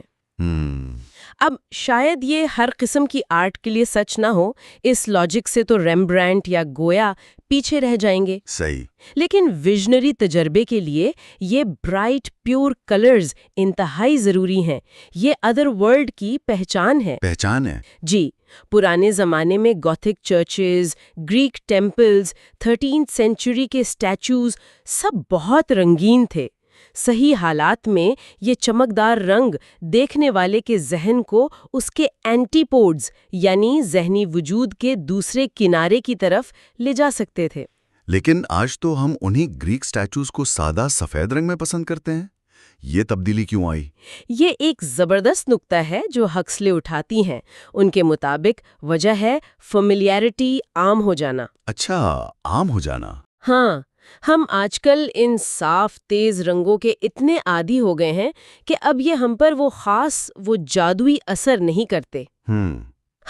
Speaker 1: اب شاید یہ ہر قسم کی آرٹ کے لیے سچ نہ ہو، اس لاجک سے تو ریمبرانٹ یا گویا پیچھے رہ جائیں گے۔
Speaker 2: صحیح۔
Speaker 1: لیکن ویژنری تجربے کے لیے یہ برائٹ پیور کلرز انتہائی ضروری ہیں۔ یہ ادر ورلڈ کی پہچان ہے۔
Speaker 2: پہچان ہے؟
Speaker 1: جی، پرانے زمانے میں Gothic churches, Greek temples, 13th century کے اسٹیچوز سب بہت رنگین تھے۔ صحیح حالات میں یہ چمکدار رنگ دیکھنے والے کے ذہن کو اس کے اینٹی پوڈز یعنی ذہنی وجود کے دوسرے کنارے کی طرف لے جا سکتے تھے۔
Speaker 2: لیکن آج تو ہم انہی گریک سٹیچوز کو سادہ سفید رنگ میں پسند کرتے ہیں۔ یہ تبدیلی کیوں آئی؟
Speaker 1: یہ ایک زبردست نقطہ ہے جو ہکسلے اٹھاتی ہیں۔ ان کے مطابق وجہ ہے فیملیئرٹی، عام ہو جانا۔
Speaker 2: اچھا، عام ہو جانا۔
Speaker 1: ہاں، ہم آج کل ان صاف تیز رنگوں کے اتنے عادی ہو گئے ہیں کہ اب یہ ہم پر وہ جادوئی اثر نہیں کرتے۔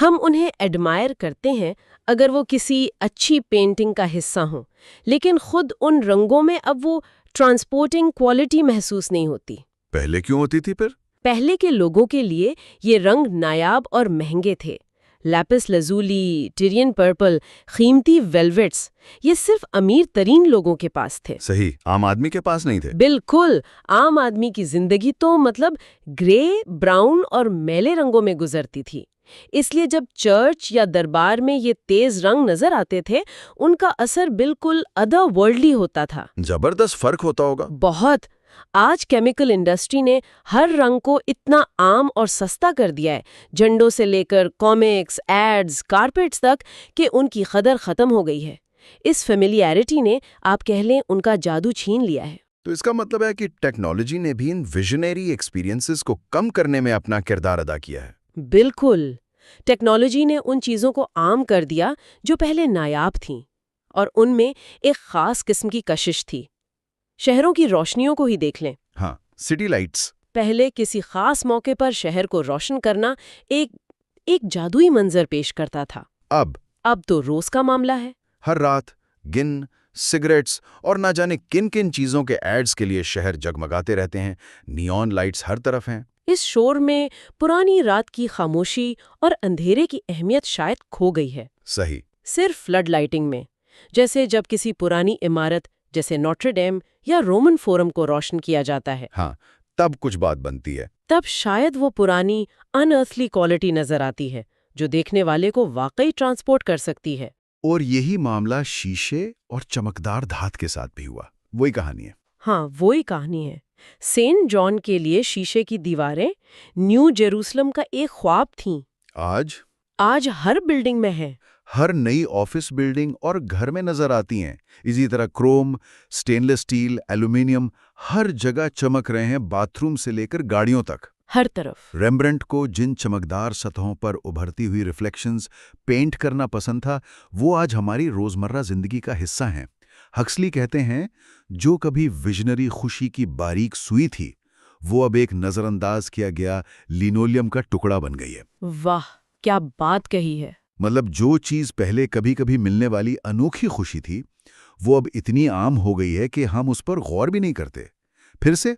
Speaker 1: ہم انہیں ایڈمائر کرتے ہیں اگر وہ کسی اچھی پینٹنگ کا حصہ ہوں، لیکن خود ان رنگوں میں اب وہ ٹرانسپورٹنگ کوالٹی محسوس نہیں ہوتی۔
Speaker 2: پہلے کیوں ہوتی تھی پھر؟
Speaker 1: پہلے کے لوگوں کے لیے یہ رنگ نایاب اور مہنگے تھے۔ لیپس لازولی، ٹیرین پرپل، قیمتی ویلویٹس، یہ صرف امیر ترین لوگوں کے پاس تھے۔
Speaker 2: صحیح، عام آدمی کے پاس نہیں تھے۔
Speaker 1: بالکل، عام آدمی کی زندگی تو گرے، براؤن اور میلے رنگوں میں گزرتی تھی۔ اس لیے جب چرچ یا دربار میں یہ تیز رنگ نظر آتے تھے، ان کا اثر بالکل ادر ورلڈلی ہوتا تھا۔
Speaker 2: زبردست فرق ہوتا ہوگا۔
Speaker 1: بہت۔ آج کیمیکل انڈسٹری نے ہر رنگ کو اتنا عام اور سستا کر دیا ہے، جھنڈوں سے لے کر کامکس، ایڈز، کارپیٹس تک، کہ ان کی قدر ختم ہو گئی ہے۔ اس فیملیئرٹی نے آپ کہہ لیں ان کا جادو چھین لیا ہے۔
Speaker 2: تو اس کا مطلب ہے کہ ٹیکنالوجی نے بھی ان ویژنری ایکسپیرینسز کو کم کرنے میں اپنا کردار ادا کیا ہے۔
Speaker 1: بالکل، ٹیکنالوجی نے ان چیزوں کو عام کر دیا جو پہلے نایاب تھیں، اور ان میں ایک خاص قسم کی کشش تھی۔ شہروں کی روشنیوں کو ہی دیکھ لیں۔
Speaker 2: ہاں، سٹی لائٹس۔
Speaker 1: پہلے کسی خاص موقع پر شہر کو روشن کرنا ایک جادوئی منظر پیش کرتا تھا۔ اب تو روز کا معاملہ ہے۔
Speaker 2: ہر رات سگریٹس اور نہ جانے کن کن چیزوں کے ایڈز کے لیے شہر جگمگاتے رہتے ہیں۔ نیون لائٹس ہر طرف ہیں۔
Speaker 1: اس شور میں پرانی رات کی خاموشی اور اندھیرے کی اہمیت شاید کھو گئی ہے۔
Speaker 2: صحیح۔
Speaker 1: صرف فلڈ لائٹنگ میں، جیسے جب کسی پرانی عمارت جیسے نوٹر ڈیم یا رومن فورم کو روشن کیا جاتا ہے،
Speaker 2: ہاں، تب کچھ بات بنتی ہے۔
Speaker 1: تب شاید وہ پرانی ان ارتھلی کوالٹی نظر آتی ہے جو دیکھنے والے کو واقعی ٹرانسپورٹ کر سکتی ہے۔
Speaker 2: اور یہی معاملہ شیشے اور چمکدار دھات کے ساتھ بھی ہوا۔ وہی کہانی ہے۔
Speaker 1: ہاں، وہی کہانی ہے۔ سینٹ جان کے لیے شیشے کی دیواریں نیو جیروسلم کا ایک خواب تھیں۔ آج ہر بلڈنگ میں ہے۔
Speaker 2: ہر نئی آفس بلڈنگ اور گھر میں نظر آتی ہیں۔ اسی طرح کروم، سٹین لیس سٹیل، ایلومینیم ہر جگہ چمک رہے ہیں، باتھ روم سے لے کر گاڑیوں تک۔
Speaker 1: ہر طرف۔
Speaker 2: ریمبرنٹ کو جن چمکدار سطحوں پر ابھرتی ہوئی ریفلیکشنز پینٹ کرنا پسند تھا، وہ آج ہماری روزمرہ زندگی کا حصہ ہیں۔ ہکسلی کہتے ہیں، جو کبھی ویژنری خوشی کی باریک سوئی تھی، وہ اب ایک نظر انداز کیا گیا لینولیم کا ٹکڑا بن گئی ہے۔
Speaker 1: واہ، کیا بات کہی ہے۔
Speaker 2: مطلب جو چیز پہلے کبھی کبھی ملنے والی انوکھی خوشی تھی، وہ اب اتنی عام ہو گئی ہے کہ ہم اس پر غور بھی نہیں کرتے۔ پھر سے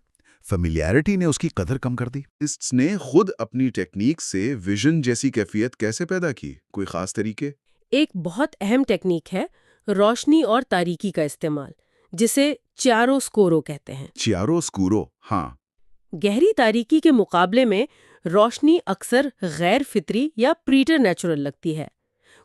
Speaker 2: فیملیئرٹی نے اس کی قدر کم کر دی۔ اس نے خود اپنی ٹیکنیک سے ویژن جیسی کیفیت کیسے پیدا کی؟ کوئی خاص طریقے؟
Speaker 1: ایک بہت اہم ٹیکنیک ہے روشنی اور تاریکی کا استعمال، جسے چیارو سکورو کہتے ہیں۔
Speaker 2: چیارو سکورو، ہاں۔
Speaker 1: گہری تاریکی کے مقابلے میں روشنی اکثر غیر فطری یا پریٹر نیچرل لگتی ہے۔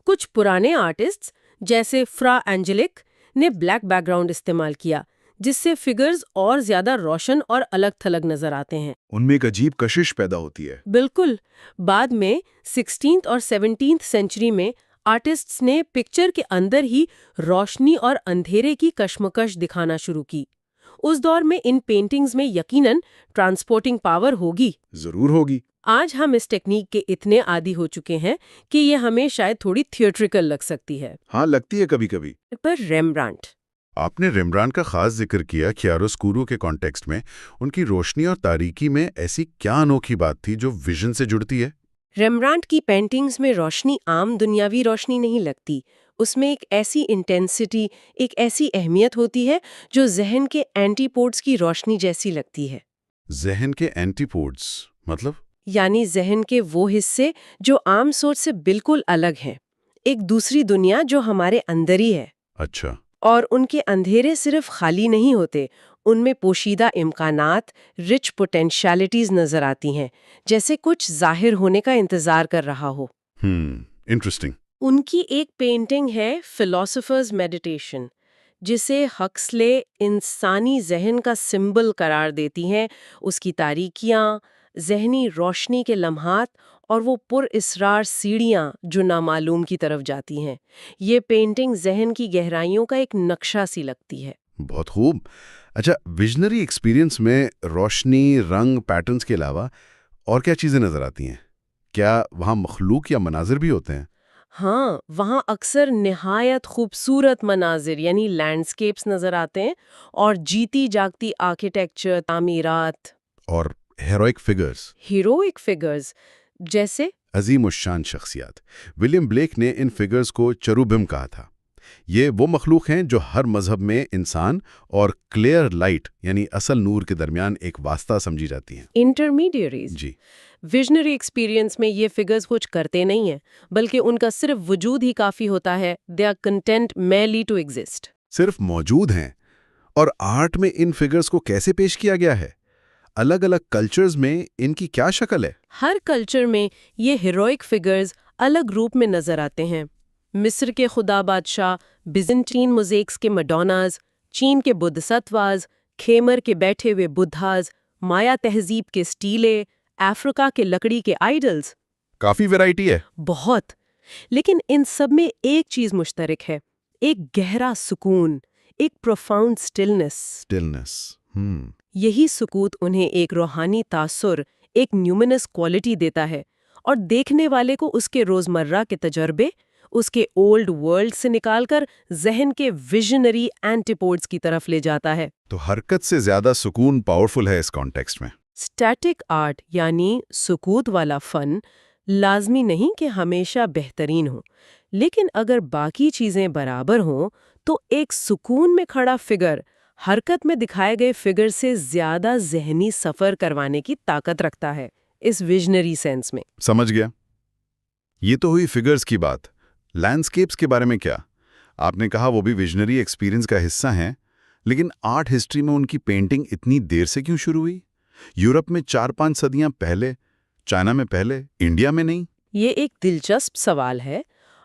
Speaker 1: کچھ پرانے آرٹسٹس جیسے فرا اینجلک نے بلیک بیک گراؤنڈ استعمال کیا، جس سے فگرز اور زیادہ روشن اور الگ تھلگ نظر آتے ہیں۔
Speaker 2: ان میں ایک عجیب کشش پیدا ہوتی ہے۔
Speaker 1: بالکل۔ بعد میں 16 اور 17 سینچری میں آرٹسٹس نے پکچر کے اندر ہی روشنی اور اندھیرے کی کشمکش دکھانا شروع کی۔ اس دور میں ان پینٹنگز میں یقیناً ٹرانسپورٹنگ پاور ہوگی۔
Speaker 2: ضرور ہوگی۔
Speaker 1: آج ہم اس ٹیکنیک کے اتنے عادی ہو چکے ہیں کہ یہ ہمیں شاید تھوڑی تھیٹریکل لگ سکتی ہے۔
Speaker 2: ہاں، لگتی ہے کبھی کبھی۔
Speaker 1: پر ریمبرانٹ،
Speaker 2: آپ نے ریمبرانٹ کا خاص ذکر کیا۔ کیاروسکورو کے کانٹیکسٹ میں ان کی روشنی اور تاریکی میں ایسی کیا انوکھی بات تھی جو ویژن سے جڑتی ہے؟
Speaker 1: ریمبرانٹ کی پینٹنگز میں روشنی عام دنیاوی روشنی نہیں لگتی۔ اس میں ایک ایسی انٹینسٹی، ایک ایسی اہمیت ہوتی ہے جو ذہن کے اینٹی پوڈز کی روشنی جیسی لگتی ہے۔
Speaker 2: ذہن کے اینٹی پوڈز مطلب؟
Speaker 1: یعنی ذہن کے وہ حصے جو عام سوچ سے بالکل الگ ہیں، ایک دوسری دنیا جو ہمارے اندر ہی ہے۔
Speaker 2: اچھا۔
Speaker 1: اور ان کے اندھیرے صرف خالی نہیں ہوتے، ان میں پوشیدہ امکانات، رچ پوٹینشیلٹیز نظر آتی ہیں، جیسے کچھ ظاہر ہونے کا انتظار کر رہا ہو۔
Speaker 2: انٹرسٹنگ۔
Speaker 1: ان کی ایک پینٹنگ ہے فلاسفرز میڈیٹیشن، جسے ہکسلے انسانی ذہن کا سمبل قرار دیتی ہیں۔ اس کی تاریکیاں، ذہنی روشنی کے لمحات اور وہ پر اسرار سیڑھیاں جو نامعلوم کی طرف جاتی ہیں، یہ پینٹنگ ذہن کی گہرائیوں کا ایک نقشہ سی لگتی ہے۔
Speaker 2: بہت خوب۔
Speaker 3: اچھا، ویژنری ایکسپیرینس میں روشنی، رنگ، پیٹرنز کے علاوہ اور کیا چیزیں نظر آتی ہیں؟ کیا وہاں مخلوق یا مناظر بھی ہوتے ہیں؟
Speaker 1: ہاں، وہاں اکثر نہایت خوبصورت مناظر یعنی لینڈسکیپس نظر آتے ہیں اور جیتی جاگتی آرکیٹیکچر، تعمیرات،
Speaker 3: اور ہیروئک فگرز،
Speaker 1: ہیروئک فگرز جیسے
Speaker 3: عظیم الشان شخصیات۔ ولیم بلیک نے ان فگرز کو چروبم کہا تھا۔ یہ وہ مخلوق ہیں جو ہر مذہب میں انسان اور کلیئر لائٹ یعنی اصل نور کے درمیان ایک واسطہ سمجھی جاتی ہیں۔
Speaker 1: انٹرمیڈیٹریز۔
Speaker 3: جی،
Speaker 1: ویژنری ایکسپیرینس میں یہ فگرز کچھ کرتے نہیں ہیں بلکہ ان کا صرف وجود ہی کافی ہوتا ہے۔ They are content merely to exist.
Speaker 3: صرف موجود ہیں۔ اور آرٹ میں ان فگرز کو کیسے پیش کیا گیا ہے؟ الگ الگ کلچرز میں ان کی کیا شکل ہے؟
Speaker 1: ہر کلچر میں یہ ہیروئک فگرز الگ روپ میں نظر آتے ہیں۔ مصر کے خدا بادشاہ، بیزنٹین موزیکس کے مڈوناز، چین کے بدھستواز، خیمر کے بیٹھے ہوئے بدھاز، مایا تہذیب کے سٹیلے، افریقہ کے لکڑی کے آئیڈلز۔
Speaker 3: کافی ویرائٹی ہے۔
Speaker 1: بہت۔ لیکن ان سب میں ایک چیز مشترک ہے، ایک گہرا سکون، ایک پروفاؤنڈ
Speaker 3: اسٹلنس۔
Speaker 1: یہی سکوت انہیں ایک روحانی تاثر، ایک نیومنس کوالٹی دیتا ہے اور دیکھنے والے کو اس کے روزمرہ کے تجربے، اس کے اولڈ ورلڈ سے نکال کر ذہن کے ویژنری اینٹیپوڈز کی طرف لے جاتا ہے۔
Speaker 3: تو حرکت سے زیادہ سکون پاورفل ہے اس کانٹیکسٹ میں۔
Speaker 1: اسٹیٹک آرٹ یعنی سکوت والا فن لازمی نہیں کہ ہمیشہ بہترین ہو، لیکن اگر باقی چیزیں برابر ہوں تو ایک سکون میں کھڑا فگر حرکت میں دکھائے گئے فگر سے زیادہ ذہنی سفر کروانے کی طاقت رکھتا ہے، اس ویژنری سینس میں۔
Speaker 3: سمجھ گیا۔ یہ تو ہوئی فگرز کی بات۔ لینڈسکیپس کے بارے میں کیا؟ آپ نے کہا وہ بھی ویژنری ایکسپیرینس کا حصہ ہیں، لیکن آرٹ ہسٹری میں ان کی پینٹنگ اتنی دیر سے کیوں شروع ہوئی؟ یورپ میں 4-5 صدیاں پہلے، چائنا میں پہلے، انڈیا میں نہیں؟
Speaker 1: یہ ایک دلچسپ سوال ہے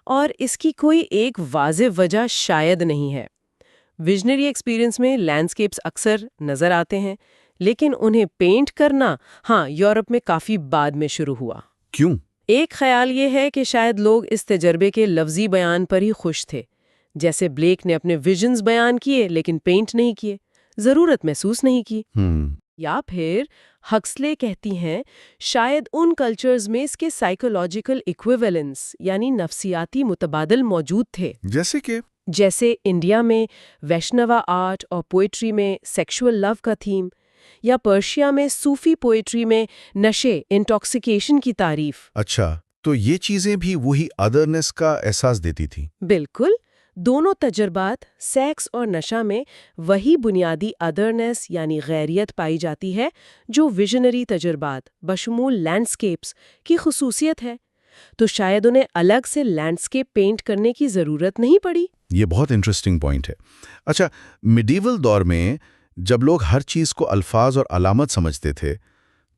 Speaker 1: اور اس کی کوئی ایک واضح وجہ شاید نہیں ہے۔ ویژنری ایکسپیرینس میں لینڈسکیپس اکثر نظر آتے ہیں، لیکن انہیں پینٹ کرنا یورپ میں کافی بعد میں شروع ہوا۔
Speaker 3: کیوں؟
Speaker 1: ایک خیال یہ ہے کہ شاید لوگ اس تجربے کے لفظی بیان پر ہی خوش تھے، جیسے بلیک نے اپنے ویژنز بیان کیے لیکن پینٹ نہیں کیے، ضرورت محسوس نہیں کی۔ یا پھر ہکسلے کہتی ہیں شاید ان کلچرز میں اس کے سائیکولوجیکل ایکویویلنس یعنی نفسیاتی متبادل موجود تھے، جیسے انڈیا میں ویشنوا آرٹ اور پوئٹری میں سیکشول لو کا تھیم، یا پرشیا میں صوفی پوئٹری میں نشے انٹاکسیکیشن کی تعریف۔
Speaker 3: اچھا، تو یہ چیزیں بھی وہی ادرنس کا احساس دیتی تھی؟
Speaker 1: بالکل، دونوں تجربات سیکس اور نشہ میں وہی بنیادی ادرنس یعنی غیریت پائی جاتی ہے جو ویژنری تجربات بشمول لینڈسکیپس کی خصوصیت ہے، تو شاید انہیں الگ سے لینڈسکیپ پینٹ کرنے کی ضرورت نہیں پڑی۔
Speaker 3: یہ بہت انٹرسٹنگ پوائنٹ ہے۔ اچھا، میڈیول دور میں جب لوگ ہر چیز کو الفاظ اور علامت سمجھتے تھے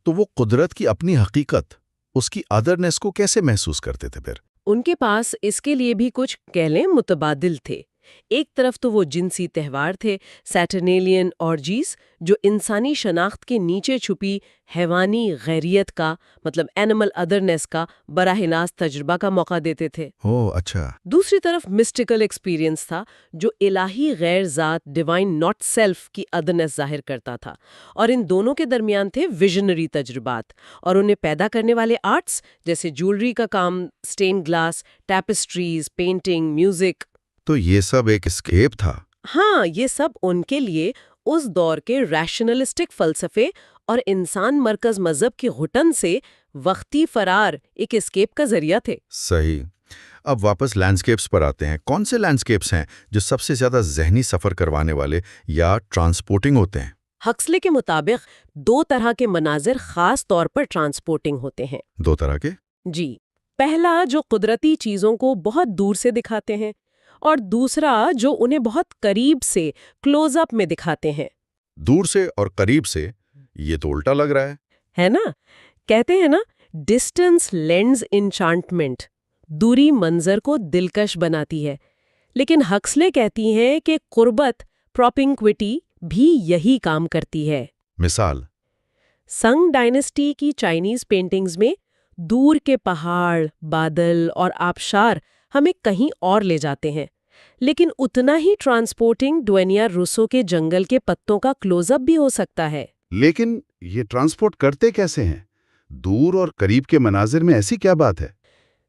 Speaker 3: تو وہ قدرت کی اپنی حقیقت، اس کی ادرنس کو کیسے محسوس کرتے تھے پھر؟
Speaker 1: ان کے پاس اس کے لیے بھی کچھ کہہ لیں متبادل تھے۔ ایک طرف تو وہ جنسی تہوار تھے، سیٹرنیلین اورجیز، جو انسانی شناخت کے نیچے چھپی حیوانی غیریت کا مطلب اینیمل ادرنس کا براہ راست تجربہ کا موقع دیتے تھے۔
Speaker 3: اچھا۔
Speaker 1: دوسری طرف مسٹیکل ایکسپیرینس تھا جو الہی غیر ذات ڈیوائن ناٹ سیلف کی ادرنس ظاہر کرتا تھا، اور ان دونوں کے درمیان تھے ویژنری تجربات اور انہیں پیدا کرنے والے آرٹس جیسے جولری کا کام، سٹین گلاس، ٹیپسٹریز، پینٹنگ، میوزک۔
Speaker 3: تو یہ سب ایک اسکیپ تھا؟
Speaker 1: ہاں، یہ سب ان کے لیے اس دور کے ریشنلسٹک فلسفے اور انسان مرکز مذہب کی گھٹن سے وقتی فرار ایک اسکیپ کا ذریعہ تھے۔
Speaker 3: صحیح۔ اب واپس لینڈسکیپس پر آتے ہیں۔ کون سے لینڈسکیپس ہیں جو سب سے زیادہ ذہنی سفر کروانے والے یا ٹرانسپورٹنگ ہوتے ہیں؟
Speaker 1: ہکسلے کے مطابق 2 طرح کے مناظر خاص طور پر ٹرانسپورٹنگ ہوتے ہیں۔
Speaker 3: 2 طرح کے؟
Speaker 1: جی، پہلا جو قدرتی چیزوں کو بہت دور سے دکھاتے ہیں، اور دوسرا جو انہیں بہت قریب سے کلوز اپ میں دکھاتے ہیں۔
Speaker 3: دور سے اور قریب سے، یہ تو الٹا لگ رہا
Speaker 1: ہے نا؟ کہتے ہیں نا ڈسٹنس لینڈز انچانٹمنٹ، دوری منظر کو دلکش بناتی ہے، لیکن ہکسلے کہتی ہیں کہ قربت پروپنکوٹی بھی یہی کام کرتی ہے۔
Speaker 3: مثال؟
Speaker 1: سنگ ڈائنسٹی کی چائنیز پینٹنگز میں دور کے پہاڑ، بادل اور آبشار ہمیں کہیں اور لے جاتے ہیں، لیکن اتنا ہی ٹرانسپورٹنگ ڈوینیا روسو کے جنگل کے پتوں کا کلوز اپ بھی ہو سکتا ہے۔
Speaker 3: لیکن یہ ٹرانسپورٹ کرتے کیسے ہیں؟ دور اور قریب کے مناظر میں ایسی کیا بات ہے؟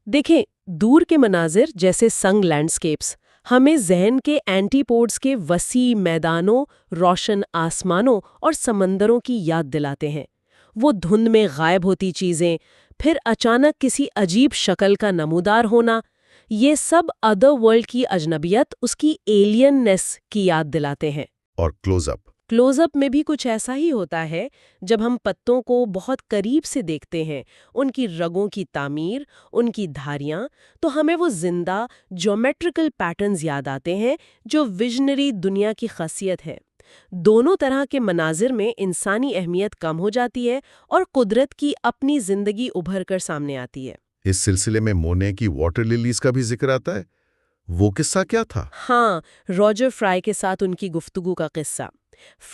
Speaker 1: دیکھیں، دور کے مناظر جیسے سنگ لینڈسکیپس ہمیں ذہن کے اینٹی پوڈز کے وسیع میدانوں، روشن آسمانوں اور سمندروں کی یاد دلاتے ہیں۔ وہ دھند میں غائب ہوتی چیزیں، پھر اچانک کسی عجیب شکل کا نمودار ہونا، یہ سب ادر ورلڈ کی اجنبیت، اس کی ایلین نیس کی یاد دلاتے ہیں۔
Speaker 3: اور کلوز اپ؟
Speaker 1: کلوز اپ میں بھی کچھ ایسا ہی ہوتا ہے۔ جب ہم پتوں کو بہت قریب سے دیکھتے ہیں، ان کی رگوں کی تعمیر، ان کی دھاریاں، تو ہمیں وہ زندہ جیومیٹریکل پیٹرنز یاد آتے ہیں جو ویژنری دنیا کی خاصیت ہے۔ دونوں طرح کے مناظر میں انسانی اہمیت کم ہو جاتی ہے اور قدرت کی اپنی زندگی ابھر کر سامنے آتی ہے۔
Speaker 2: اس سلسلے میں مونے کی واٹر لیلیز کا بھی ذکر آتا ہے، وہ قصہ کیا تھا؟
Speaker 1: ہاں، راجر فرائے کے ساتھ ان کی گفتگو کا قصہ۔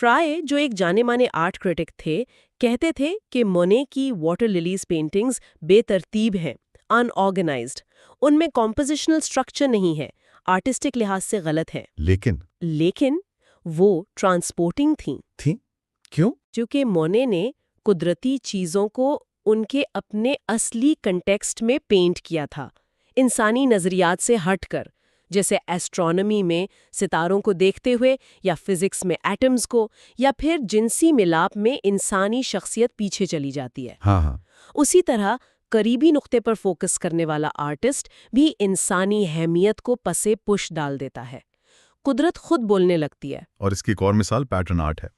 Speaker 1: فرائے، جو ایک جانے مانے آرٹ کرٹک تھے، کہتے تھے کہ مونے کی واٹر لیلیز پینٹنگز بے ترتیب ہیں، ان آرگنائزڈ، ان میں کمپوزیشنل سٹرکچر نہیں ہے، آرٹسٹک لحاظ سے غلط ہے۔ لیکن وہ ٹرانسپورٹنگ تھیں۔
Speaker 2: کیوں؟
Speaker 1: چونکہ مونے نے قدرتی چیزوں کو ان کے اپنے اصلی کنٹیکسٹ میں پینٹ کیا تھا، انسانی نظریات سے ہٹ کر، جیسے ایسٹرونومی میں ستاروں کو دیکھتے ہوئے، یا فزکس میں ایٹمز کو، یا پھر جنسی ملاپ میں انسانی شخصیت پیچھے چلی جاتی ہے۔
Speaker 3: ہاں۔
Speaker 1: اسی طرح قریبی نقطے پر فوکس کرنے والا آرٹسٹ بھی انسانی اہمیت کو پسے پش ڈال دیتا ہے۔ قدرت خود بولنے لگتی ہے۔
Speaker 4: اور اس کی ایک اور مثال پیٹرن آرٹ ہے،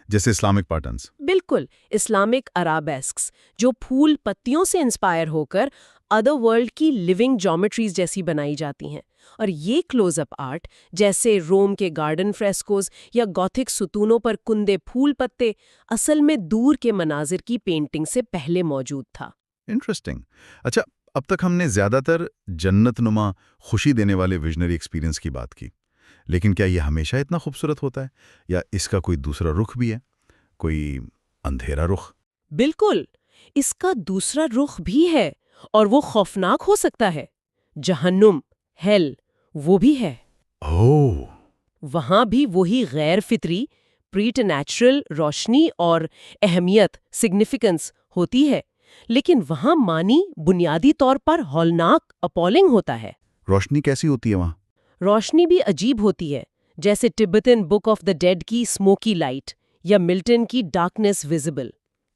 Speaker 4: جیسے اسلامک پیٹرنز۔
Speaker 1: بالکل، اسلامک ارابیسکس جو پھول پتیوں سے انسپائر ہو کر ادر ورلڈ کی لیونگ جیومیٹریز جیسی بنائی جاتی ہیں، اور یہ کلوز اپ آرٹ جیسے روم کے گارڈن فریسکوز یا گوتھک ستونوں پر کندے پھول پتے اصل میں دور کے مناظر کی پینٹنگ سے پہلے موجود تھا۔
Speaker 4: انٹرسٹنگ۔ اچھا، اب تک ہم نے زیادہ تر جنت نما، خوشی دینے والے ویژنری ایکسپیرینس کی بات کی، لیکن کیا یہ ہمیشہ اتنا خوبصورت ہوتا ہے، یا اس کا کوئی دوسرا رخ بھی ہے، کوئی اندھیرا رخ؟
Speaker 1: بالکل، اس کا دوسرا رخ بھی ہے، اور وہ خوفناک ہو سکتا ہے۔ جہنم، ہیل، وہ بھی ہے۔ وہاں بھی وہی غیر فطری، پریٹ نیچرل روشنی اور اہمیت، سگنیفیکنس ہوتی ہے، لیکن وہاں معنی بنیادی طور پر ہولناک، اپولنگ ہوتا ہے۔
Speaker 4: روشنی کیسی ہوتی ہے وہاں؟
Speaker 1: روشنی بھی عجیب ہوتی ہے، جیسے ٹبیٹن بک آف دا ڈیڈ کی اسموکی لائٹ، یا ملٹن کی ڈارکنیس ویزیبل،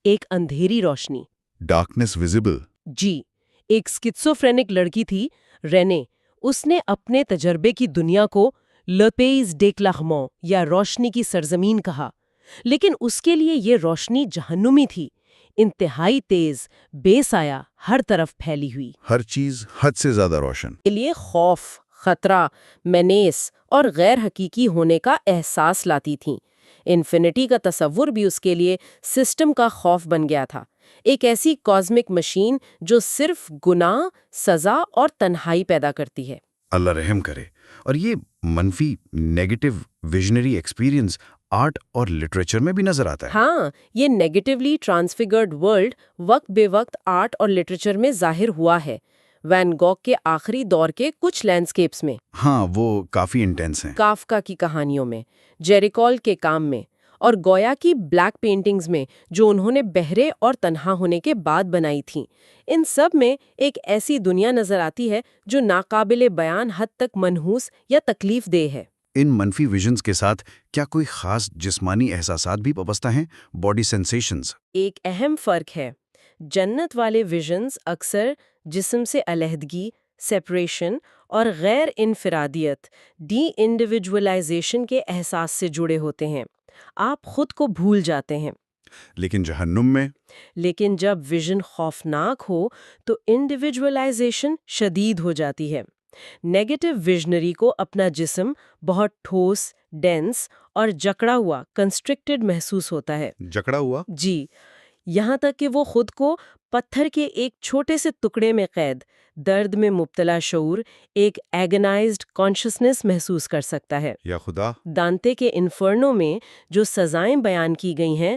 Speaker 1: ایک اندھیری روشنی۔
Speaker 4: Darkness visible?
Speaker 1: جی، ایک سکیزوفرینک لڑکی تھی، رینے۔ اس نے اپنے تجربے کی دنیا کو لپیز ڈیکلاغمون یا روشنی کی سرزمین کہا، لیکن اس کے لیے یہ روشنی جہنمی تھی، انتہائی تیز، بے سایہ، ہر طرف پھیلی ہوئی۔
Speaker 2: ہر چیز حد سے زیادہ روشن۔
Speaker 1: کے لیے خوف، خطرہ، مینیس اور غیر حقیقی ہونے کا احساس لاتی تھیں۔ انفینٹی کا تصور بھی اس کے لیے سسٹم کا خوف بن گیا تھا، ایک ایسی کازمک مشین جو صرف گناہ، سزا اور تنہائی پیدا کرتی ہے۔
Speaker 3: اللہ رحم کرے۔ اور یہ منفی، نیگیٹو ویژنری ایکسپیرینس آرٹ اور لٹریچر میں بھی نظر آتا ہے۔
Speaker 1: ہاں، یہ نیگیٹیولی ٹرانسفیگرڈ ورلڈ وقت بے وقت آرٹ اور لٹریچر میں ظاہر ہوا ہے۔ وین گوگ کے آخری دور کے کچھ لینڈسکیپس میں،
Speaker 3: ہاں، وہ کافی انٹینس ہیں۔
Speaker 1: کافکا کی کہانیوں میں، جیریکول کے کام میں، اور گویا کی بلیک پینٹنگز میں جو انہوں نے بہرے اور تنہا ہونے کے بعد بنائی تھیں۔ ان سب میں ایک ایسی دنیا نظر آتی ہے جو ناقابل بیان حد تک منحوس یا تکلیف دہ ہے۔
Speaker 3: ان منفی ویژنز کے ساتھ کیا کوئی خاص جسمانی احساسات بھی وابستہ ہیں؟ Body sensations?
Speaker 1: ایک اہم فرق ہے۔ جنت والے ویژنز اکثر جسم سے علیحدگی، سیپریشن اور غیر انفرادیت، ڈی انڈیویجولائزیشن کے احساس سے جڑے ہوتے ہیں۔ آپ خود کو بھول جاتے ہیں۔
Speaker 3: لیکن جہنم میں؟
Speaker 1: لیکن جب ویژن خوفناک ہو تو انڈیویجولائزیشن شدید ہو جاتی ہے۔ نیگیٹو ویژنری کو اپنا جسم بہت ٹھوس، ڈینس اور جکڑا ہوا، کنسٹرکٹڈ محسوس ہوتا ہے۔
Speaker 3: جکڑا ہوا؟
Speaker 1: جی، یہاں تک کہ وہ خود کو پتھر کے ایک چھوٹے سے ٹکڑے میں قید، درد میں مبتلا شعور، ایک ایگنائزڈ کانشسنس محسوس کر سکتا ہے۔
Speaker 3: یا خدا!
Speaker 1: دانتے کے انفرنو میں جو سزائیں بیان کی گئی ہیں،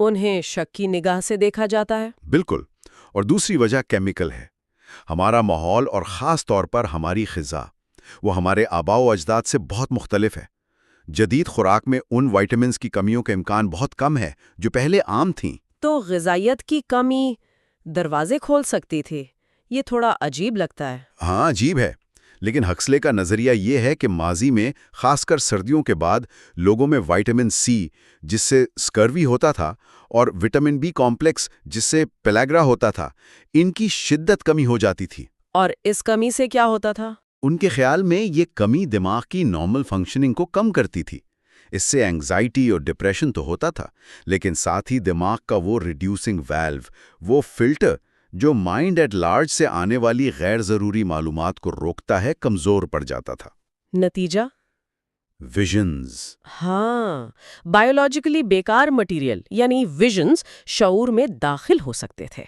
Speaker 1: انہیں شک کی نگاہ سے دیکھا جاتا ہے؟
Speaker 3: بالکل، اور دوسری وجہ کیمیکل ہے۔ ہمارا ماحول اور خاص طور پر ہماری غذا وہ ہمارے آباء و اجداد سے بہت مختلف ہے۔ جدید خوراک میں ان وائٹامنز کی کمیوں کا امکان بہت کم ہے جو پہلے عام تھیں۔
Speaker 1: تو غذائیت کی کمی دروازے کھول سکتی تھی۔ یہ تھوڑا عجیب لگتا ہے۔
Speaker 3: ہاں، عجیب ہے، لیکن ہکسلے کا نظریہ یہ ہے کہ ماضی میں خاص کر سردیوں کے بعد لوگوں میں وائٹامن سی جس سے اسکروی ہوتا تھا اور وٹامن بی کمپلیکس جس سے پیلاگرا ہوتا تھا، ان کی شدت کمی ہو جاتی تھی۔
Speaker 1: اور اس کمی سے کیا ہوتا تھا؟
Speaker 3: ان کے خیال میں یہ کمی دماغ کی نارمل فنکشننگ کو کم کرتی تھی۔ اس سے اینگزائٹی اور ڈپریشن تو ہوتا تھا، لیکن ساتھ ہی دماغ کا وہ ریڈیوسنگ ویلو، وہ فلٹر جو مائنڈ ایٹ لارج سے آنے والی غیر ضروری معلومات کو روکتا ہے، کمزور پڑ جاتا تھا۔
Speaker 1: نتیجہ؟
Speaker 3: ویژنز۔
Speaker 1: ہاں، بائیولوجیکلی بیکار مٹیریل یعنی ویژنز شعور میں داخل ہو سکتے تھے۔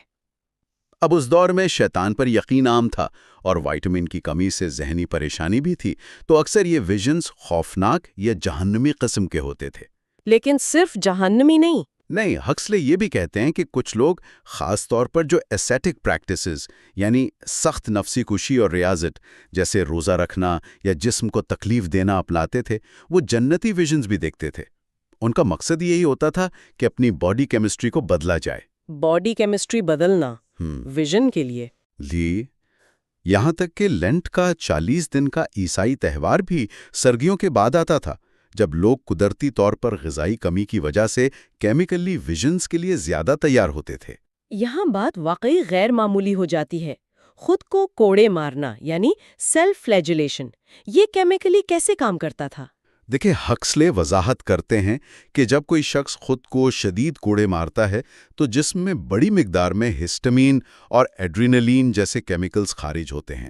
Speaker 3: اب اس دور میں شیطان پر یقین عام تھا اور وائٹامن کی کمی سے ذہنی پریشانی بھی تھی، تو اکثر یہ ویژنز خوفناک یا جہنمی قسم کے ہوتے تھے۔
Speaker 1: لیکن صرف جہنمی نہیں۔
Speaker 3: نہیں، ہکسلے یہ بھی کہتے ہیں کہ کچھ لوگ خاص طور پر جو ایسیٹک پریکٹسز یعنی سخت نفسی کشی اور ریاضت جیسے روزہ رکھنا یا جسم کو تکلیف دینا اپناتے تھے، وہ جنتی ویژنز بھی دیکھتے تھے۔ ان کا مقصد یہی ہوتا تھا کہ اپنی باڈی کیمسٹری کو بدلا جائے۔
Speaker 1: باڈی کیمسٹری بدلنا ویژن کے لیے؟
Speaker 3: یہاں تک کہ لینٹ کا 40 دن کا عیسائی تہوار بھی سرگیوں کے بعد آتا تھا، جب لوگ قدرتی طور پر غذائی کمی کی وجہ سے کیمیکلی ویژنز کے لیے زیادہ تیار ہوتے تھے۔
Speaker 1: یہاں بات واقعی غیر معمولی ہو جاتی ہے۔ خود کو کوڑے مارنا یعنی سیلف فلیجلیشن، یہ کیمیکلی کیسے کام کرتا تھا؟
Speaker 3: دیکھیں، ہکسلے وضاحت کرتے ہیں کہ جب کوئی شخص خود کو شدید کوڑے مارتا ہے تو جسم میں بڑی مقدار میں ہسٹامین اور ایڈرینلین جیسے کیمیکلز خارج ہوتے ہیں۔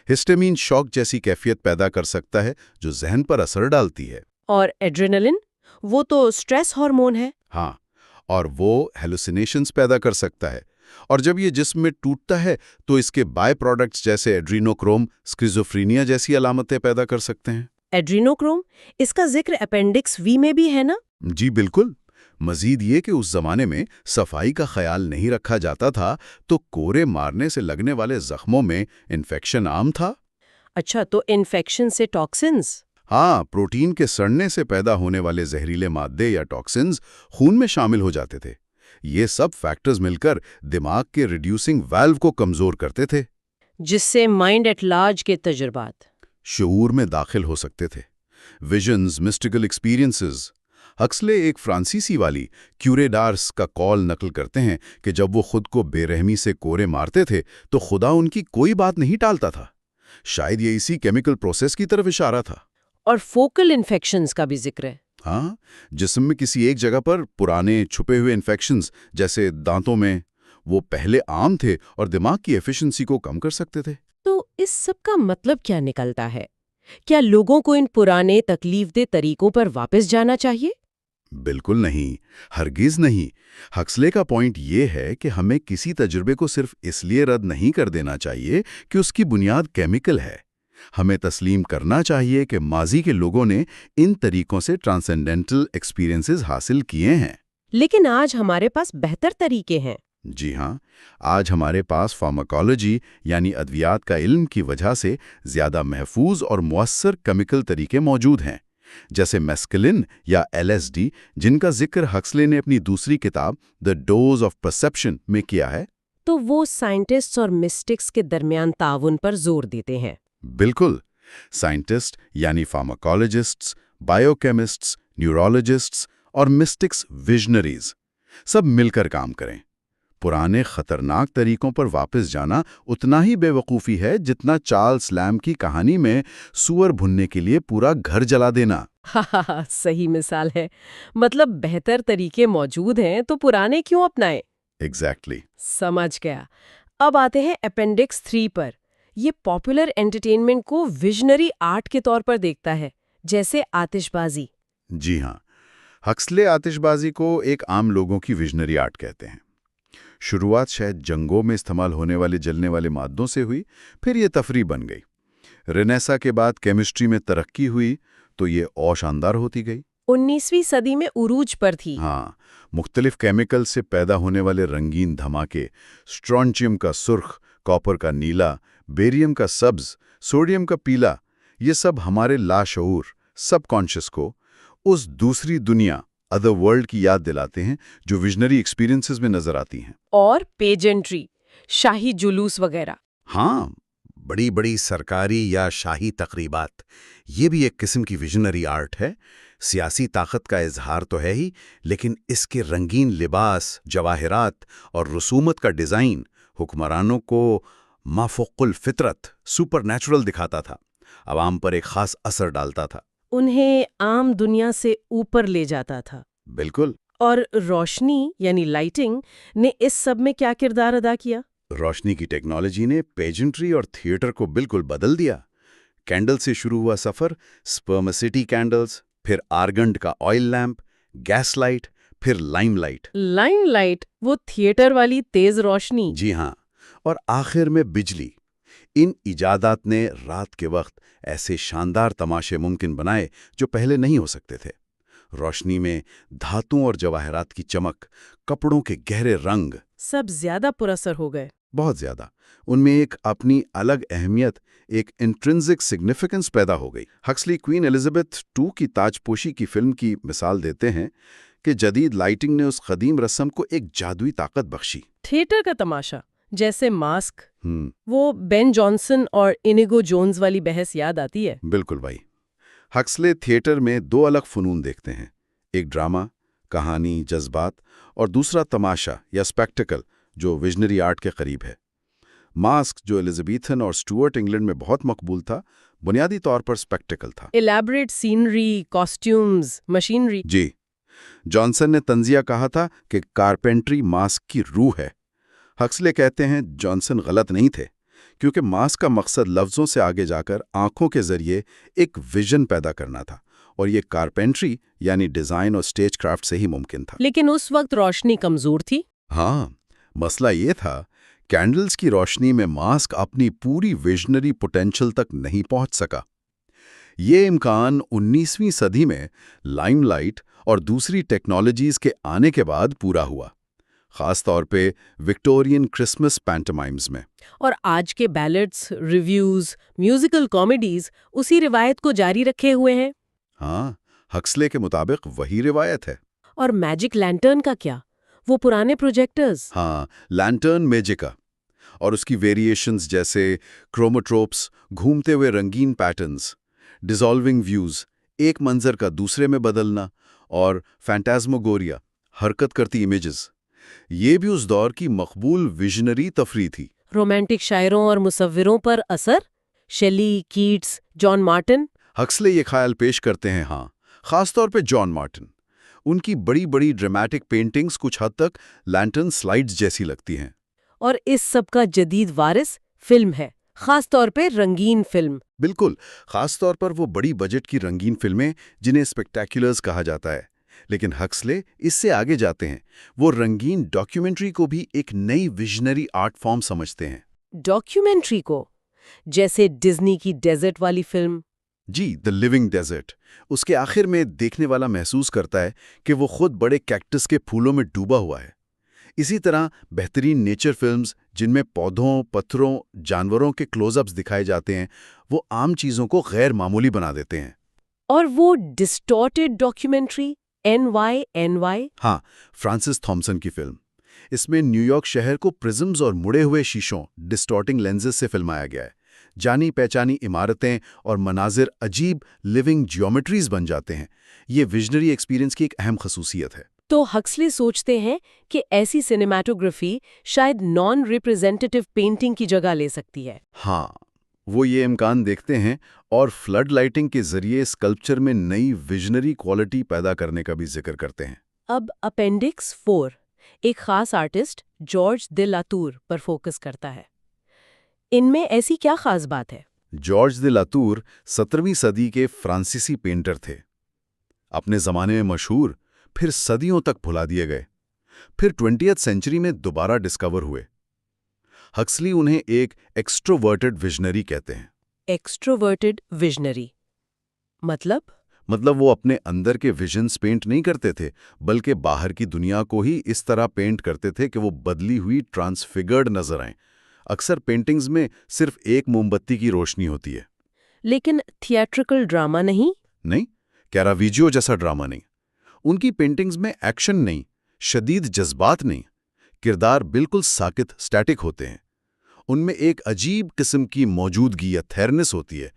Speaker 3: ہسٹامین شوق جیسی کیفیت پیدا کر سکتا ہے جو ذہن پر اثر ڈالتی ہے۔
Speaker 1: اور ایڈرینلن؟ وہ تو سٹریس ہارمون ہے۔
Speaker 3: ہاں، اور وہ ہیلوسینیشنز پیدا کر سکتا ہے، اور جب یہ جسم میں ٹوٹتا ہے تو اس کے بائی پروڈکٹس جیسے ایڈرینوکروم سکیزوفرینیا جیسی علامتیں پیدا کر سکتے ہیں۔
Speaker 1: ایڈرینوکروم، اس کا ذکر اپینڈکس وی میں بھی ہے نا؟
Speaker 3: جی بالکل۔ مزید یہ کہ اس زمانے میں صفائی کا خیال نہیں رکھا جاتا تھا، تو کوڑے مارنے سے لگنے والے زخموں میں انفیکشن عام تھا۔
Speaker 1: اچھا، تو انفیکشن سے ٹاکسنز؟
Speaker 3: ہاں، پروٹین کے سڑنے سے پیدا ہونے والے زہریلے مادے یا ٹاکسنز خون میں شامل ہو جاتے تھے۔ یہ سب فیکٹرز مل کر دماغ کے ریڈیوسنگ ویلو کو کمزور کرتے تھے،
Speaker 1: جس سے مائنڈ ایٹ لارج کے تجربات
Speaker 3: شعور میں داخل ہو سکتے تھے۔ Visions, mystical experiences. ہکسلے ایک فرانسیسی والی کیورے ڈارس کا کال نقل کرتے ہیں کہ جب وہ خود کو بے رحمی سے کوڑے مارتے تھے تو خدا ان کی کوئی بات نہیں ٹالتا تھا۔ شاید یہ اسی کیمیکل پروسیس کی طرف اشارہ تھا۔
Speaker 1: اور فوکل انفیکشنز کا بھی ذکر ہے۔
Speaker 3: ہاں، جسم میں کسی ایک جگہ پر پرانے چھپے ہوئے انفیکشنز جیسے دانتوں میں، وہ پہلے عام تھے اور دماغ کی ایفیشنسی کو کم کر سکتے تھے۔
Speaker 1: تو اس سب کا مطلب کیا نکلتا ہے؟ کیا لوگوں کو ان پرانے تکلیف دہ طریقوں پر واپس جانا چاہیے؟
Speaker 3: بالکل نہیں، ہرگز نہیں۔ ہکسلے کا پوائنٹ یہ ہے کہ ہمیں کسی تجربے کو صرف اس لیے رد نہیں کر دینا چاہیے کہ اس کی بنیاد کیمیکل ہے۔ ہمیں تسلیم کرنا چاہیے کہ ماضی کے لوگوں نے ان طریقوں سے ٹرانسینڈنٹل ایکسپیرینسز حاصل کیے ہیں۔
Speaker 1: لیکن آج ہمارے پاس بہتر طریقے ہیں۔
Speaker 3: جی ہاں، آج ہمارے پاس فارماکالوجی یعنی ادویات کا علم کی وجہ سے زیادہ محفوظ اور مؤثر کیمیکل طریقے موجود ہیں، جیسے میسکلن یا LSD، جن کا ذکر ہکسلے نے اپنی دوسری کتاب دی ڈوز آف پرسیپشن میں کیا ہے۔
Speaker 1: تو وہ سائنٹسٹس اور مسٹکس کے درمیان تعاون پر زور دیتے ہیں۔
Speaker 3: بالکل، سائنٹسٹ یعنی فارماکالوجسٹس، بائیو کیمسٹس، نیورولوجسٹس اور مسٹکس ویژنریز سب مل کر کام کریں۔ پرانے خطرناک طریقوں پر واپس جانا اتنا ہی بے وقوفی ہے جتنا چارلس لیم کی کہانی میں سور بھننے کے لیے پورا گھر جلا دینا۔
Speaker 1: ہاں، صحیح مثال ہے۔ مطلب بہتر طریقے موجود ہیں تو پرانے کیوں اپنائیں؟
Speaker 3: ایگزیکٹلی۔
Speaker 1: سمجھ گیا۔ اب آتے ہیں اپینڈکس 3 پر۔ یہ پاپولر انٹرٹینمنٹ کو ویژنری آرٹ کے طور پر دیکھتا ہے، جیسے آتش بازی۔
Speaker 3: جی ہاں، ہکسلے آتش بازی کو ایک عام لوگوں کی ویژنری آرٹ کہتے ہیں۔ شروعات شاید جنگوں میں استعمال ہونے والے جلنے والے مادوں سے ہوئی، پھر یہ تفریح بن گئی۔ رینیسا کے بعد کیمسٹری میں ترقی ہوئی تو یہ اور شاندار ہوتی گئی۔
Speaker 1: 19ویں صدی میں عروج پر تھی۔
Speaker 3: ہاں،
Speaker 2: مختلف کیمیکل سے پیدا ہونے والے رنگین دھماکے، اسٹرونچیم کا سرخ، کاپر کا نیلا، بیریم کا سبز، سوڈیم کا پیلا، یہ سب ہمارے لاشعور سب کانشس کو اس دوسری دنیا ادر ورلڈ کی یاد دلاتے ہیں جو ویژنری ایکسپیرینسز میں نظر آتی ہیں۔
Speaker 1: اور پیجنٹری، شاہی جلوس وغیرہ۔
Speaker 3: ہاں، بڑی بڑی سرکاری یا شاہی تقریبات، یہ بھی ایک قسم کی ویژنری آرٹ ہے۔ سیاسی طاقت کا اظہار تو ہے ہی، لیکن اس کے رنگین لباس، جواہرات اور رسومات کا ڈیزائن حکمرانوں کو مافوق الفطرت، سپر نیچرل دکھاتا تھا، عوام پر ایک خاص اثر ڈالتا تھا۔
Speaker 1: انہیں عام دنیا سے اوپر لے جاتا تھا۔
Speaker 3: بالکل۔
Speaker 1: اور روشنی یعنی لائٹنگ نے اس سب میں کیا کردار ادا کیا؟
Speaker 3: روشنی کی ٹیکنالوجی نے پیجنٹری اور تھیٹر کو بالکل بدل دیا۔ کینڈل سے شروع ہوا سفر، سپرمسٹی کینڈلز، پھر آرگنڈ کا آئل لیمپ، گیس لائٹ، پھر لائم لائٹ۔
Speaker 1: لائم لائٹ، وہ تھیٹر والی تیز روشنی۔
Speaker 3: جی ہاں، اور آخر میں بجلی۔ ان ایجادات نے رات کے وقت ایسے شاندار تماشے ممکن بنائے جو پہلے نہیں ہو سکتے تھے۔ روشنی میں دھاتوں اور جواہرات کی چمک، کپڑوں کے گہرے رنگ،
Speaker 1: سب زیادہ پر اثر ہو گئے۔
Speaker 3: بہت زیادہ۔ ان میں ایک اپنی الگ اہمیت، ایک انٹرنزک سگنیفیکنس پیدا ہو گئی۔ ہکسلی کوئین ایلزابتھ II کی تاج پوشی کی فلم کی مثال دیتے ہیں کہ جدید لائٹنگ نے اس قدیم رسم کو ایک جادوئی طاقت بخشی۔
Speaker 1: تھیٹر کا تماشا، جیسے ماسک، وہ بین جانسن اور انیگو جونز والی بحث یاد آتی ہے۔
Speaker 3: بالکل بھائی۔ ہکسلے تھیٹر میں دو الگ فنون دیکھتے ہیں، ایک ڈرامہ، کہانی، جذبات، اور دوسرا تماشا یا سپیکٹیکل جو ویژنری آرٹ کے قریب ہے۔ ماسک جو ایلزابیتھن اور سٹورٹ انگلینڈ میں بہت مقبول تھا، بنیادی طور پر سپیکٹیکل تھا۔
Speaker 1: Elaborate scenery, costumes, machinery.
Speaker 3: جی، جانسن نے تنزیہ کہا تھا کہ کارپینٹری ماسک کی روح ہے۔ ہکسلے کہتے ہیں جانسن غلط نہیں تھے، کیونکہ ماسک کا مقصد لفظوں سے آگے جا کر آنکھوں کے ذریعے ایک ویژن پیدا کرنا تھا، اور یہ کارپینٹری یعنی ڈیزائن اور سٹیج کرافٹ سے ہی ممکن تھا۔
Speaker 1: لیکن اس وقت روشنی کمزور تھی۔
Speaker 3: ہاں، مسئلہ یہ تھا، کینڈلز کی روشنی میں ماسک اپنی پوری ویژنری پوٹینشل تک نہیں پہنچ سکا۔ یہ امکان 19ویں صدی میں لائم لائٹ اور دوسری ٹیکنالوجیز کے آنے کے بعد پورا ہوا، خاص طور پہ وکٹورین کرسمس پینٹومائمز میں۔
Speaker 1: اور آج کے بیلٹس، ریویوز، میوزیکل کامیڈیز اسی روایت کو جاری رکھے ہوئے ہیں۔
Speaker 3: ہاں، ہکسلے کے مطابق وہی روایت ہے۔
Speaker 1: اور میجک لینٹرن کا کیا؟ وہ پرانے پروجیکٹرز۔
Speaker 3: ہاں، لینٹرن میجیکا اور اس کی ویریشنز جیسے کروموٹروپس، گھومتے ہوئے رنگین پیٹرنز، ڈیزالونگ ویوز، ایک منظر کا دوسرے میں بدلنا، اور فینٹازموگوریا، حرکت کرتی امیجز، یہ بھی اس دور کی مقبول ویژنری تفریح تھی۔
Speaker 1: رومانٹک شاعروں اور مصوروں پر اثر، شیلی، کیٹس، جان مارٹن۔
Speaker 3: ہکسلے یہ خیال پیش کرتے ہیں، ہاں، خاص طور پہ جان مارٹن۔ ان کی بڑی بڑی ڈراماٹک پینٹنگز کچھ حد تک لینٹرن سلائیڈز جیسی لگتی ہیں۔
Speaker 1: اور اس سب کا جدید وارث فلم ہے، خاص طور پہ رنگین فلم۔
Speaker 3: بالکل، خاص طور پر وہ بڑی بجٹ کی رنگین فلمیں جنہیں اسپیکٹیکولرز کہا جاتا ہے۔ لیکن ہکسلے اس سے آگے جاتے ہیں، وہ رنگین ڈاکیومنٹری کو بھی ایک نئی ویژنری آرٹ فارم سمجھتے ہیں۔
Speaker 1: ڈاکیومنٹری کو، جیسے ڈزنی کی ڈیزرٹ والی فلم۔
Speaker 3: جی، دی لیونگ ڈیزرٹ۔ اس کے آخر میں دیکھنے والا محسوس کرتا ہے کہ وہ خود بڑے کیکٹس کے پھولوں میں ڈوبا ہوا ہے۔ اسی طرح بہترین نیچر فلمز جن میں پودوں، پتھروں، جانوروں کے کلوز اپس دکھائے جاتے ہیں، وہ عام چیزوں کو غیر معمولی بنا دیتے ہیں۔
Speaker 1: اور وہ ڈسٹورٹڈ ڈاکیومنٹری NY
Speaker 3: ہاں، فرانسس تھامسن کی فلم۔ اس میں نیو یارک شہر کو پرزمز اور مڑے ہوئے شیشوں، ڈسٹورٹنگ لینزز سے فلمایا گیا ہے۔ جانی پہچانی عمارتیں اور مناظر عجیب لیونگ جیومیٹریز بن جاتے ہیں۔ یہ ویژنری ایکسپیرینس کی ایک اہم خصوصیت ہے۔
Speaker 1: تو ہکسلے سوچتے ہیں کہ ایسی سینیمیٹوگرافی شاید نان ریپریزنٹیٹیو پینٹنگ کی جگہ لے سکتی ہے۔
Speaker 3: ہاں، وہ یہ امکان دیکھتے ہیں اور فلڈ لائٹنگ کے ذریعے اسکلپچر میں نئی ویژنری کوالٹی پیدا کرنے کا بھی ذکر کرتے ہیں۔
Speaker 1: اب اپینڈکس 4 ایک خاص آرٹسٹ جارج دے لاتور پر فوکس کرتا ہے۔ ان میں ایسی کیا خاص بات ہے؟
Speaker 3: جارج دے لاتور 17ویں صدی کے فرانسیسی پینٹر تھے، اپنے زمانے میں مشہور، پھر صدیوں تک بھلا دیے گئے، پھر 20ویں سینچری میں دوبارہ ڈسکور ہوئے۔ ہکسلی انہیں ایک ایکسٹروورٹڈ ویژنری کہتے ہیں۔
Speaker 1: ایکسٹروورٹڈ ویژنری مطلب؟
Speaker 3: مطلب وہ اپنے اندر کے ویژنز پینٹ نہیں کرتے تھے بلکہ باہر کی دنیا کو ہی اس طرح پینٹ کرتے تھے کہ وہ بدلی ہوئی ٹرانسفیگرڈ نظر آئیں۔ اکثر پینٹنگز میں صرف ایک موم بتی کی روشنی ہوتی ہے۔
Speaker 1: لیکن تھیٹریکل ڈرامہ نہیں؟
Speaker 3: نہیں، کیراویجو جیسا ڈرامہ نہیں۔ ان کی پینٹنگز میں ایکشن نہیں، شدید جذبات نہیں، کردار بالکل ساکت سٹیٹک ہوتے ہیں۔ ان میں ایک عجیب قسم کی موجودگی یا تھیرنس ہوتی ہے،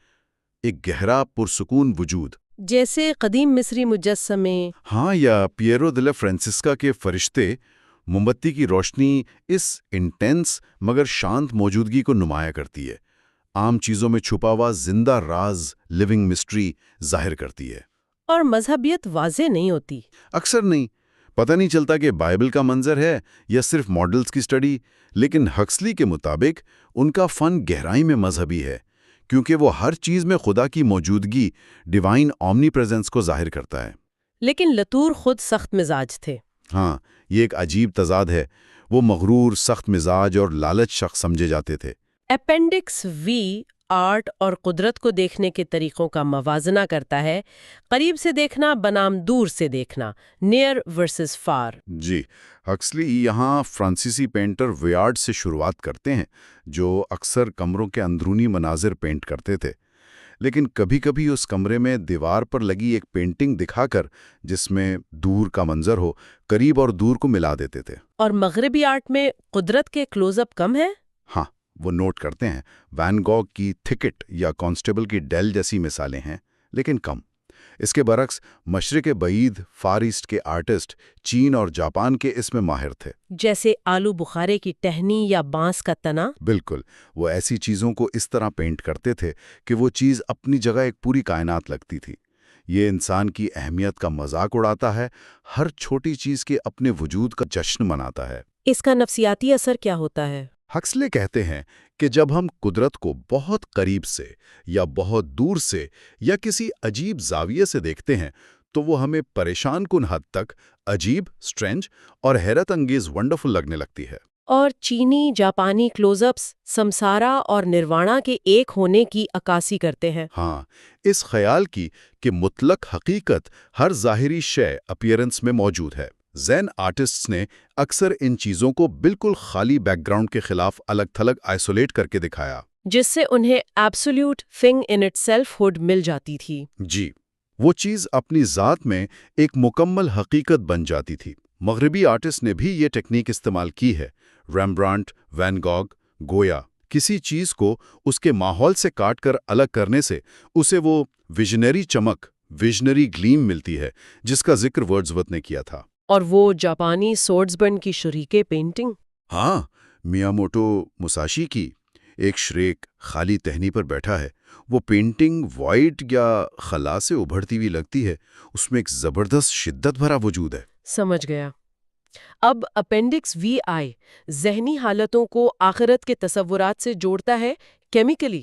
Speaker 3: ایک گہرا پرسکون وجود۔
Speaker 1: جیسے قدیم مصری مجسمے۔
Speaker 3: ہاں، یا پیرو دلا فرانسسکا کے فرشتے۔ موم بتی کی روشنی اس انٹینس مگر شانت موجودگی کو نمایاں کرتی ہے، عام چیزوں میں چھپا ہوا زندہ راز، لیونگ مسٹری ظاہر کرتی ہے۔
Speaker 1: اور مذہبیت واضح نہیں ہوتی۔
Speaker 3: اکثر نہیں، پتہ نہیں چلتا کہ بائبل کا منظر ہے یا صرف ماڈلز کی سٹڈی، لیکن ہکسلی کے مطابق ان کا فن گہرائی میں مذہبی ہے، کیونکہ وہ ہر چیز میں خدا کی موجودگی، ڈیوائن اومنی پریزنس کو ظاہر کرتا ہے۔
Speaker 1: لیکن لطور خود سخت مزاج تھے۔
Speaker 3: ہاں، یہ ایک عجیب تضاد ہے۔ وہ مغرور، سخت مزاج اور لالچ شخص سمجھے جاتے تھے۔
Speaker 1: اپینڈکس وی آرٹ اور قدرت کو دیکھنے کے طریقوں کا موازنہ کرتا ہے، قریب سے دیکھنا بنام دور سے دیکھنا، نیئر ورسز فار۔
Speaker 3: جی، ہکسلی یہاں فرانسیسی پینٹر ویارڈ سے شروعات کرتے ہیں، جو اکثر کمروں کے اندرونی مناظر پینٹ کرتے تھے، لیکن کبھی کبھی اس کمرے میں دیوار پر لگی ایک پینٹنگ دکھا کر جس میں دور کا منظر ہو، قریب اور دور کو ملا دیتے تھے۔
Speaker 1: اور مغربی آرٹ میں قدرت کے کلوز اپ کم ہے؟
Speaker 3: ہاں، وہ نوٹ کرتے ہیں وین گوگ کی تھکٹ یا کانسٹیبل کی ڈیل جیسی مثالیں ہیں، لیکن کم۔ اس کے برعکس مشرق بعید فار ایسٹ کے آرٹسٹ چین اور جاپان کے اس میں ماہر تھے۔
Speaker 1: جیسے آلو بخارے کی ٹہنی یا بانس کا تنا۔
Speaker 3: بالکل، وہ ایسی چیزوں کو اس طرح پینٹ کرتے تھے کہ وہ چیز اپنی جگہ ایک پوری کائنات لگتی تھی۔ یہ انسان کی اہمیت کا مذاق اڑاتا ہے، ہر چھوٹی چیز کے اپنے وجود کا جشن مناتا ہے۔
Speaker 1: اس کا نفسیاتی اثر کیا ہوتا ہے؟
Speaker 3: ہکسلے کہتے ہیں کہ جب ہم قدرت کو بہت قریب سے یا بہت دور سے یا کسی عجیب زاویے سے دیکھتے ہیں تو وہ ہمیں پریشان کن حد تک عجیب، سٹرینج اور حیرت انگیز ونڈرفل لگنے لگتی ہے۔
Speaker 1: اور چینی جاپانی کلوز اپس سمسارا اور نروانا کے ایک ہونے کی عکاسی کرتے ہیں۔
Speaker 3: ہاں، اس خیال کی کہ مطلق حقیقت ہر ظاہری شے اپیرنس میں موجود ہے۔ زین آرٹسٹس نے اکثر ان چیزوں کو بالکل خالی بیک گراؤنڈ کے خلاف الگ تھلگ آئسولیٹ کر کے دکھایا،
Speaker 1: جس سے انہیں absolute thing in itself hood مل جاتی تھی۔
Speaker 3: جی، وہ چیز اپنی ذات میں ایک مکمل حقیقت بن جاتی تھی۔ مغربی آرٹسٹ نے بھی یہ ٹیکنیک استعمال کی ہے۔ ریمبرانٹ، وین گوگ، گویا کسی چیز کو اس کے ماحول سے کاٹ کر الگ کرنے سے اسے وہ ویژنری چمک، ویژنری گلیم ملتی ہے جس کا ذکر ورڈزورتھ نے کیا تھا۔
Speaker 1: اور وہ جاپانی سورڈزبرن کی شریکے پینٹنگ۔
Speaker 3: ہاں، میاموٹو مساشی کی ایک شریک خالی ٹہنی پر بیٹھا ہے۔ وہ پینٹنگ وائٹ یا خلا سے ابھرتی ہوئی لگتی ہے، اس میں ایک زبردست شدت بھرا وجود ہے۔
Speaker 1: سمجھ گیا۔ اب اپینڈکس وی آئی ذہنی حالتوں کو آخرت کے تصورات سے جوڑتا ہے کیمیکلی۔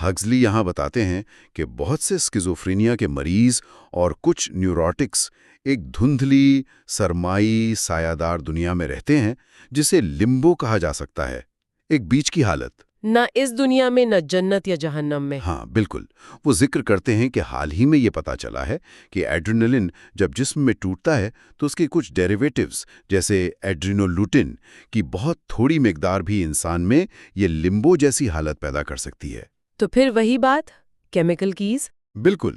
Speaker 3: ہگزلی یہاں بتاتے ہیں کہ بہت سے اسکیزوفرینیا کے مریض اور کچھ نیوروٹکس ایک دھندلی، سرمائی، سایہ دار دنیا میں رہتے ہیں جسے لمبو کہا جا سکتا ہے، ایک بیچ کی حالت۔
Speaker 1: نہ اس دنیا میں نہ جنت یا جہنم میں۔
Speaker 3: ہاں بالکل، وہ ذکر کرتے ہیں کہ حال ہی میں یہ پتا چلا ہے کہ ایڈرینلن جب جسم میں ٹوٹتا ہے تو اس کے کچھ ڈیریویٹیوز جیسے ایڈرینولوٹن کی بہت تھوڑی مقدار بھی انسان میں یہ لمبو جیسی حالت پیدا کر سکتی ہے۔
Speaker 1: تو پھر وہی بات، کیمیکل کیز۔
Speaker 3: بالکل،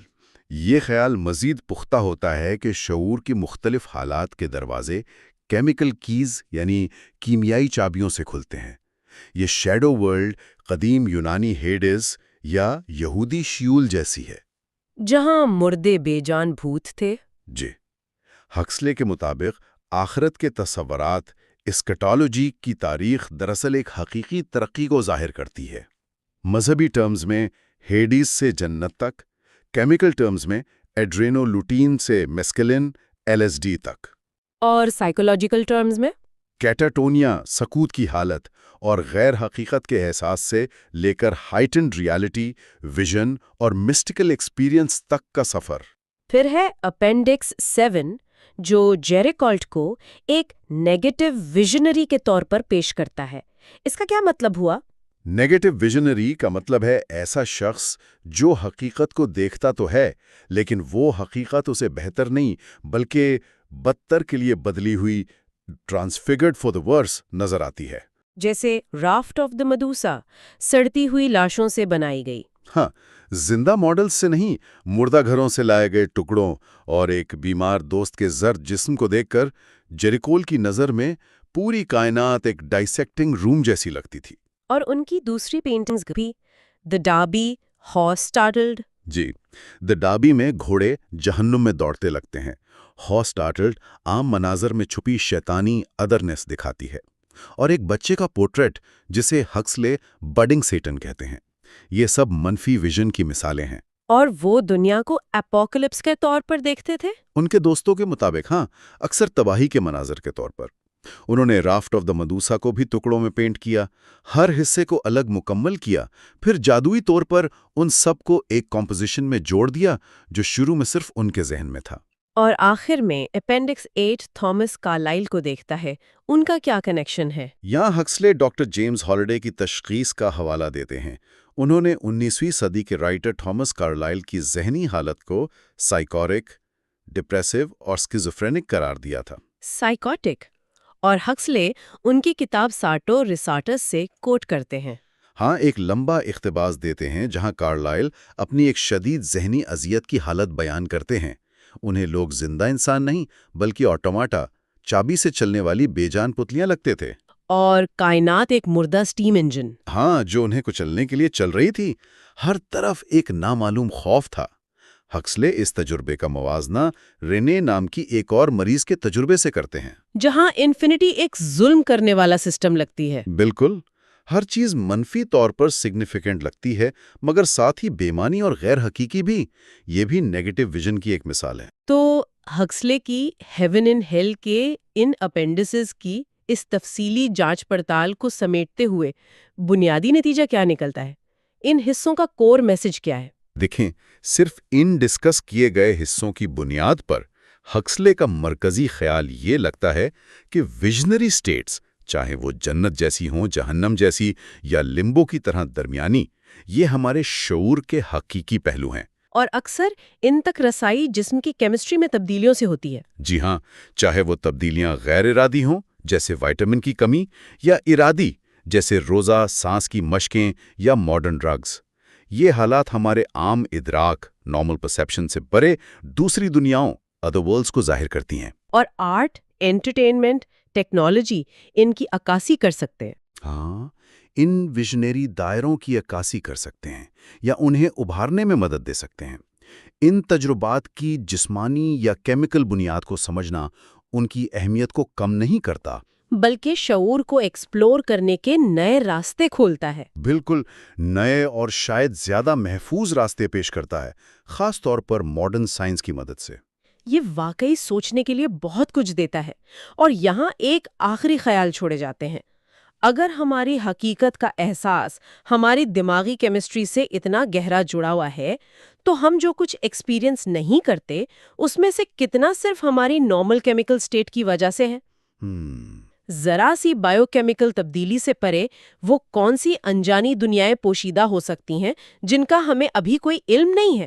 Speaker 3: یہ خیال مزید پختہ ہوتا ہے کہ شعور کی مختلف حالات کے دروازے کیمیکل کیز یعنی کیمیائی چابیوں سے کھلتے ہیں۔ یہ شیڈو ورلڈ قدیم یونانی ہیڈز یا یہودی شیول جیسی ہے،
Speaker 1: جہاں مردے بے جان بھوت تھے۔
Speaker 3: جی، ہکسلے کے مطابق آخرت کے تصورات اسکٹالوجی کی تاریخ دراصل ایک حقیقی ترقی کو ظاہر کرتی ہے۔ مذہبی ٹرمز میں ہیڈیز سے جنت تک، کیمیکل ٹرمز میں ایڈرینولوٹین سے میسکلن، LSD تک،
Speaker 1: اور سائیکولوجیکل ٹرمز میں
Speaker 3: کیٹاٹونیا سکوت کی حالت اور غیر حقیقت کے احساس سے لے کر ہائٹنڈ ریالٹی، ویژن اور مسٹیکل ایکسپیرینس تک کا سفر۔
Speaker 1: پھر ہے اپینڈکس 7 جو جیریکالٹ کو ایک نیگیٹو ویژنری کے طور پر پیش کرتا ہے۔ اس کا کیا مطلب ہوا؟
Speaker 2: نیگیٹو ویژنری کا مطلب ہے ایسا شخص جو حقیقت کو دیکھتا تو ہے لیکن وہ حقیقت اسے بہتر نہیں بلکہ بدتر کے لیے بدلی ہوئی ٹرانسفیگرڈ فار دا ورس نظر آتی ہے۔
Speaker 1: جیسے رافٹ آف دا مدوسا سڑتی ہوئی لاشوں سے بنائی گئی۔
Speaker 2: ہاں، زندہ ماڈل سے نہیں، مردہ گھروں سے لائے گئے ٹکڑوں اور ایک بیمار دوست کے زرد جسم کو دیکھ کر جیریکول کی نظر میں پوری کائنات ایک ڈائسیکٹنگ روم جیسی لگتی تھی۔
Speaker 1: اور ان کی دوسری پینٹنگز بھی، دی ڈاربی، ہارس سٹارٹلڈ۔
Speaker 2: جی، دی ڈاربی میں گھوڑے جہنم میں دوڑتے لگتے ہیں، ہارس سٹارٹلڈ عام مناظر میں چھپی شیطانی ادرنس دکھاتی ہے، اور ایک بچے کا پورٹریٹ جسے ہکسلے بڈنگ سیٹن کہتے ہیں۔ یہ سب منفی ویژن کی مثالیں ہیں۔
Speaker 1: اور وہ دنیا کو اپوکلپس کے طور پر دیکھتے تھے؟
Speaker 2: ان کے دوستوں کے مطابق ہاں، اکثر تباہی کے مناظر کے طور پر۔ انہوں نے رافٹ آف دا مدوسا کو بھی ٹکڑوں میں پینٹ کیا، ہر حصے کو الگ مکمل کیا، پھر جادوئی طور پر ان سب کو ایک کمپوزیشن میں جوڑ دیا جو شروع میں صرف ان کے ذہن میں تھا۔
Speaker 1: اور آخر میں اپینڈکس 8 تھامس کارلائل کو دیکھتا ہے، ان کا کیا کنیکشن ہے؟
Speaker 2: یہاں ہکسلے ڈاکٹر جیمز ہالیڈے کی تشخیص کا حوالہ دیتے ہیں۔ انہوں نے 19ویں صدی کے رائٹر تھامس کارلائل کی ذہنی حالت کو سائیکورک، ڈپریسو اور سکیزوفرینک قرار دیا تھا۔
Speaker 1: سائیکوٹک، اور ہکسلے ان کی کتاب ساٹو ریسارٹس سے کوٹ کرتے ہیں۔
Speaker 2: ہاں، ایک لمبا اقتباس دیتے ہیں جہاں کارلائل اپنی ایک شدید ذہنی اذیت کی حالت بیان کرتے ہیں۔ انہیں لوگ زندہ انسان نہیں بلکہ آٹوماٹا، چابی سے چلنے والی بے جان پتلیاں لگتے تھے۔
Speaker 1: اور کائنات ایک مردہ سٹیم انجن۔
Speaker 2: ہاں، جو انہیں کچلنے کے لیے چل رہی تھی۔ ہر طرف ایک نامعلوم خوف تھا۔ ہکسلے اس تجربے کا موازنہ رینے نام کی ایک اور مریض کے تجربے سے کرتے ہیں،
Speaker 1: جہاں انفینٹی ایک ظلم کرنے والا سسٹم لگتی ہے۔
Speaker 2: بالکل، ہر چیز منفی طور پر سگنیفیکنٹ لگتی ہے مگر ساتھ ہی بےمانی اور غیر حقیقی بھی۔ یہ بھی نیگیٹو ویژن کی ایک مثال ہے۔
Speaker 1: تو ہکسلے کی ہیون اینڈ ہیل کے ان اپینڈسز کی اس تفصیلی جانچ پڑتال کو سمیٹتے ہوئے بنیادی نتیجہ کیا نکلتا ہے؟ ان حصوں کا کور میسج کیا ہے؟
Speaker 2: دیکھیں، صرف ان ڈسکس کیے گئے حصوں کی بنیاد پر ہکسلے کا مرکزی خیال یہ لگتا ہے کہ ویژنری سٹیٹس، چاہے وہ جنت جیسی ہوں، جہنم جیسی یا لمبو کی طرح درمیانی، یہ ہمارے شعور کے حقیقی پہلو ہیں۔
Speaker 1: اور اکثر ان تک رسائی جسم کی کیمسٹری میں تبدیلیوں سے ہوتی ہے۔
Speaker 2: جی ہاں، چاہے وہ تبدیلیاں غیر ارادی ہوں جیسے وائٹامن کی کمی، یا ارادی جیسے روزہ سانس کی مشقیں یا ماڈرن ڈرگز۔ یہ حالات ہمارے عام ادراک، نارمل پرسیپشن سے پرے دوسری دنیاؤں، ادر ورلڈز کو ظاہر کرتی ہیں۔
Speaker 1: اور آرٹ، انٹرٹینمنٹ، ٹیکنالوجی ان کی عکاسی کر سکتے ہیں۔
Speaker 2: ہاں، ان ویژنری دائروں کی عکاسی کر سکتے ہیں یا انہیں ابھارنے میں مدد دے سکتے ہیں۔ ان تجربات کی جسمانی یا کیمیکل بنیاد کو سمجھنا ان کی اہمیت کو کم نہیں کرتا،
Speaker 1: بلکہ شعور کو ایکسپلور کرنے کے نئے راستے کھولتا ہے۔
Speaker 2: بالکل نئے اور شاید زیادہ محفوظ راستے پیش کرتا ہے، خاص طور پر ماڈرن سائنس کی مدد سے۔
Speaker 1: یہ واقعی سوچنے کے لیے بہت کچھ دیتا ہے۔ اور یہاں ایک آخری خیال چھوڑے جاتے ہیں۔ اگر ہماری حقیقت کا احساس ہماری دماغی کیمسٹری سے اتنا گہرا جڑا ہوا ہے، تو ہم جو کچھ ایکسپیرینس نہیں کرتے اس میں سے کتنا صرف ہماری نارمل کیمیکل سٹیٹ کی وجہ سے ہے؟ ذرا سی بائیو کیمیکل تبدیلی سے پرے وہ کون سی انجانی دنیائیں پوشیدہ ہو سکتی ہیں جن کا ہمیں ابھی کوئی علم نہیں ہے؟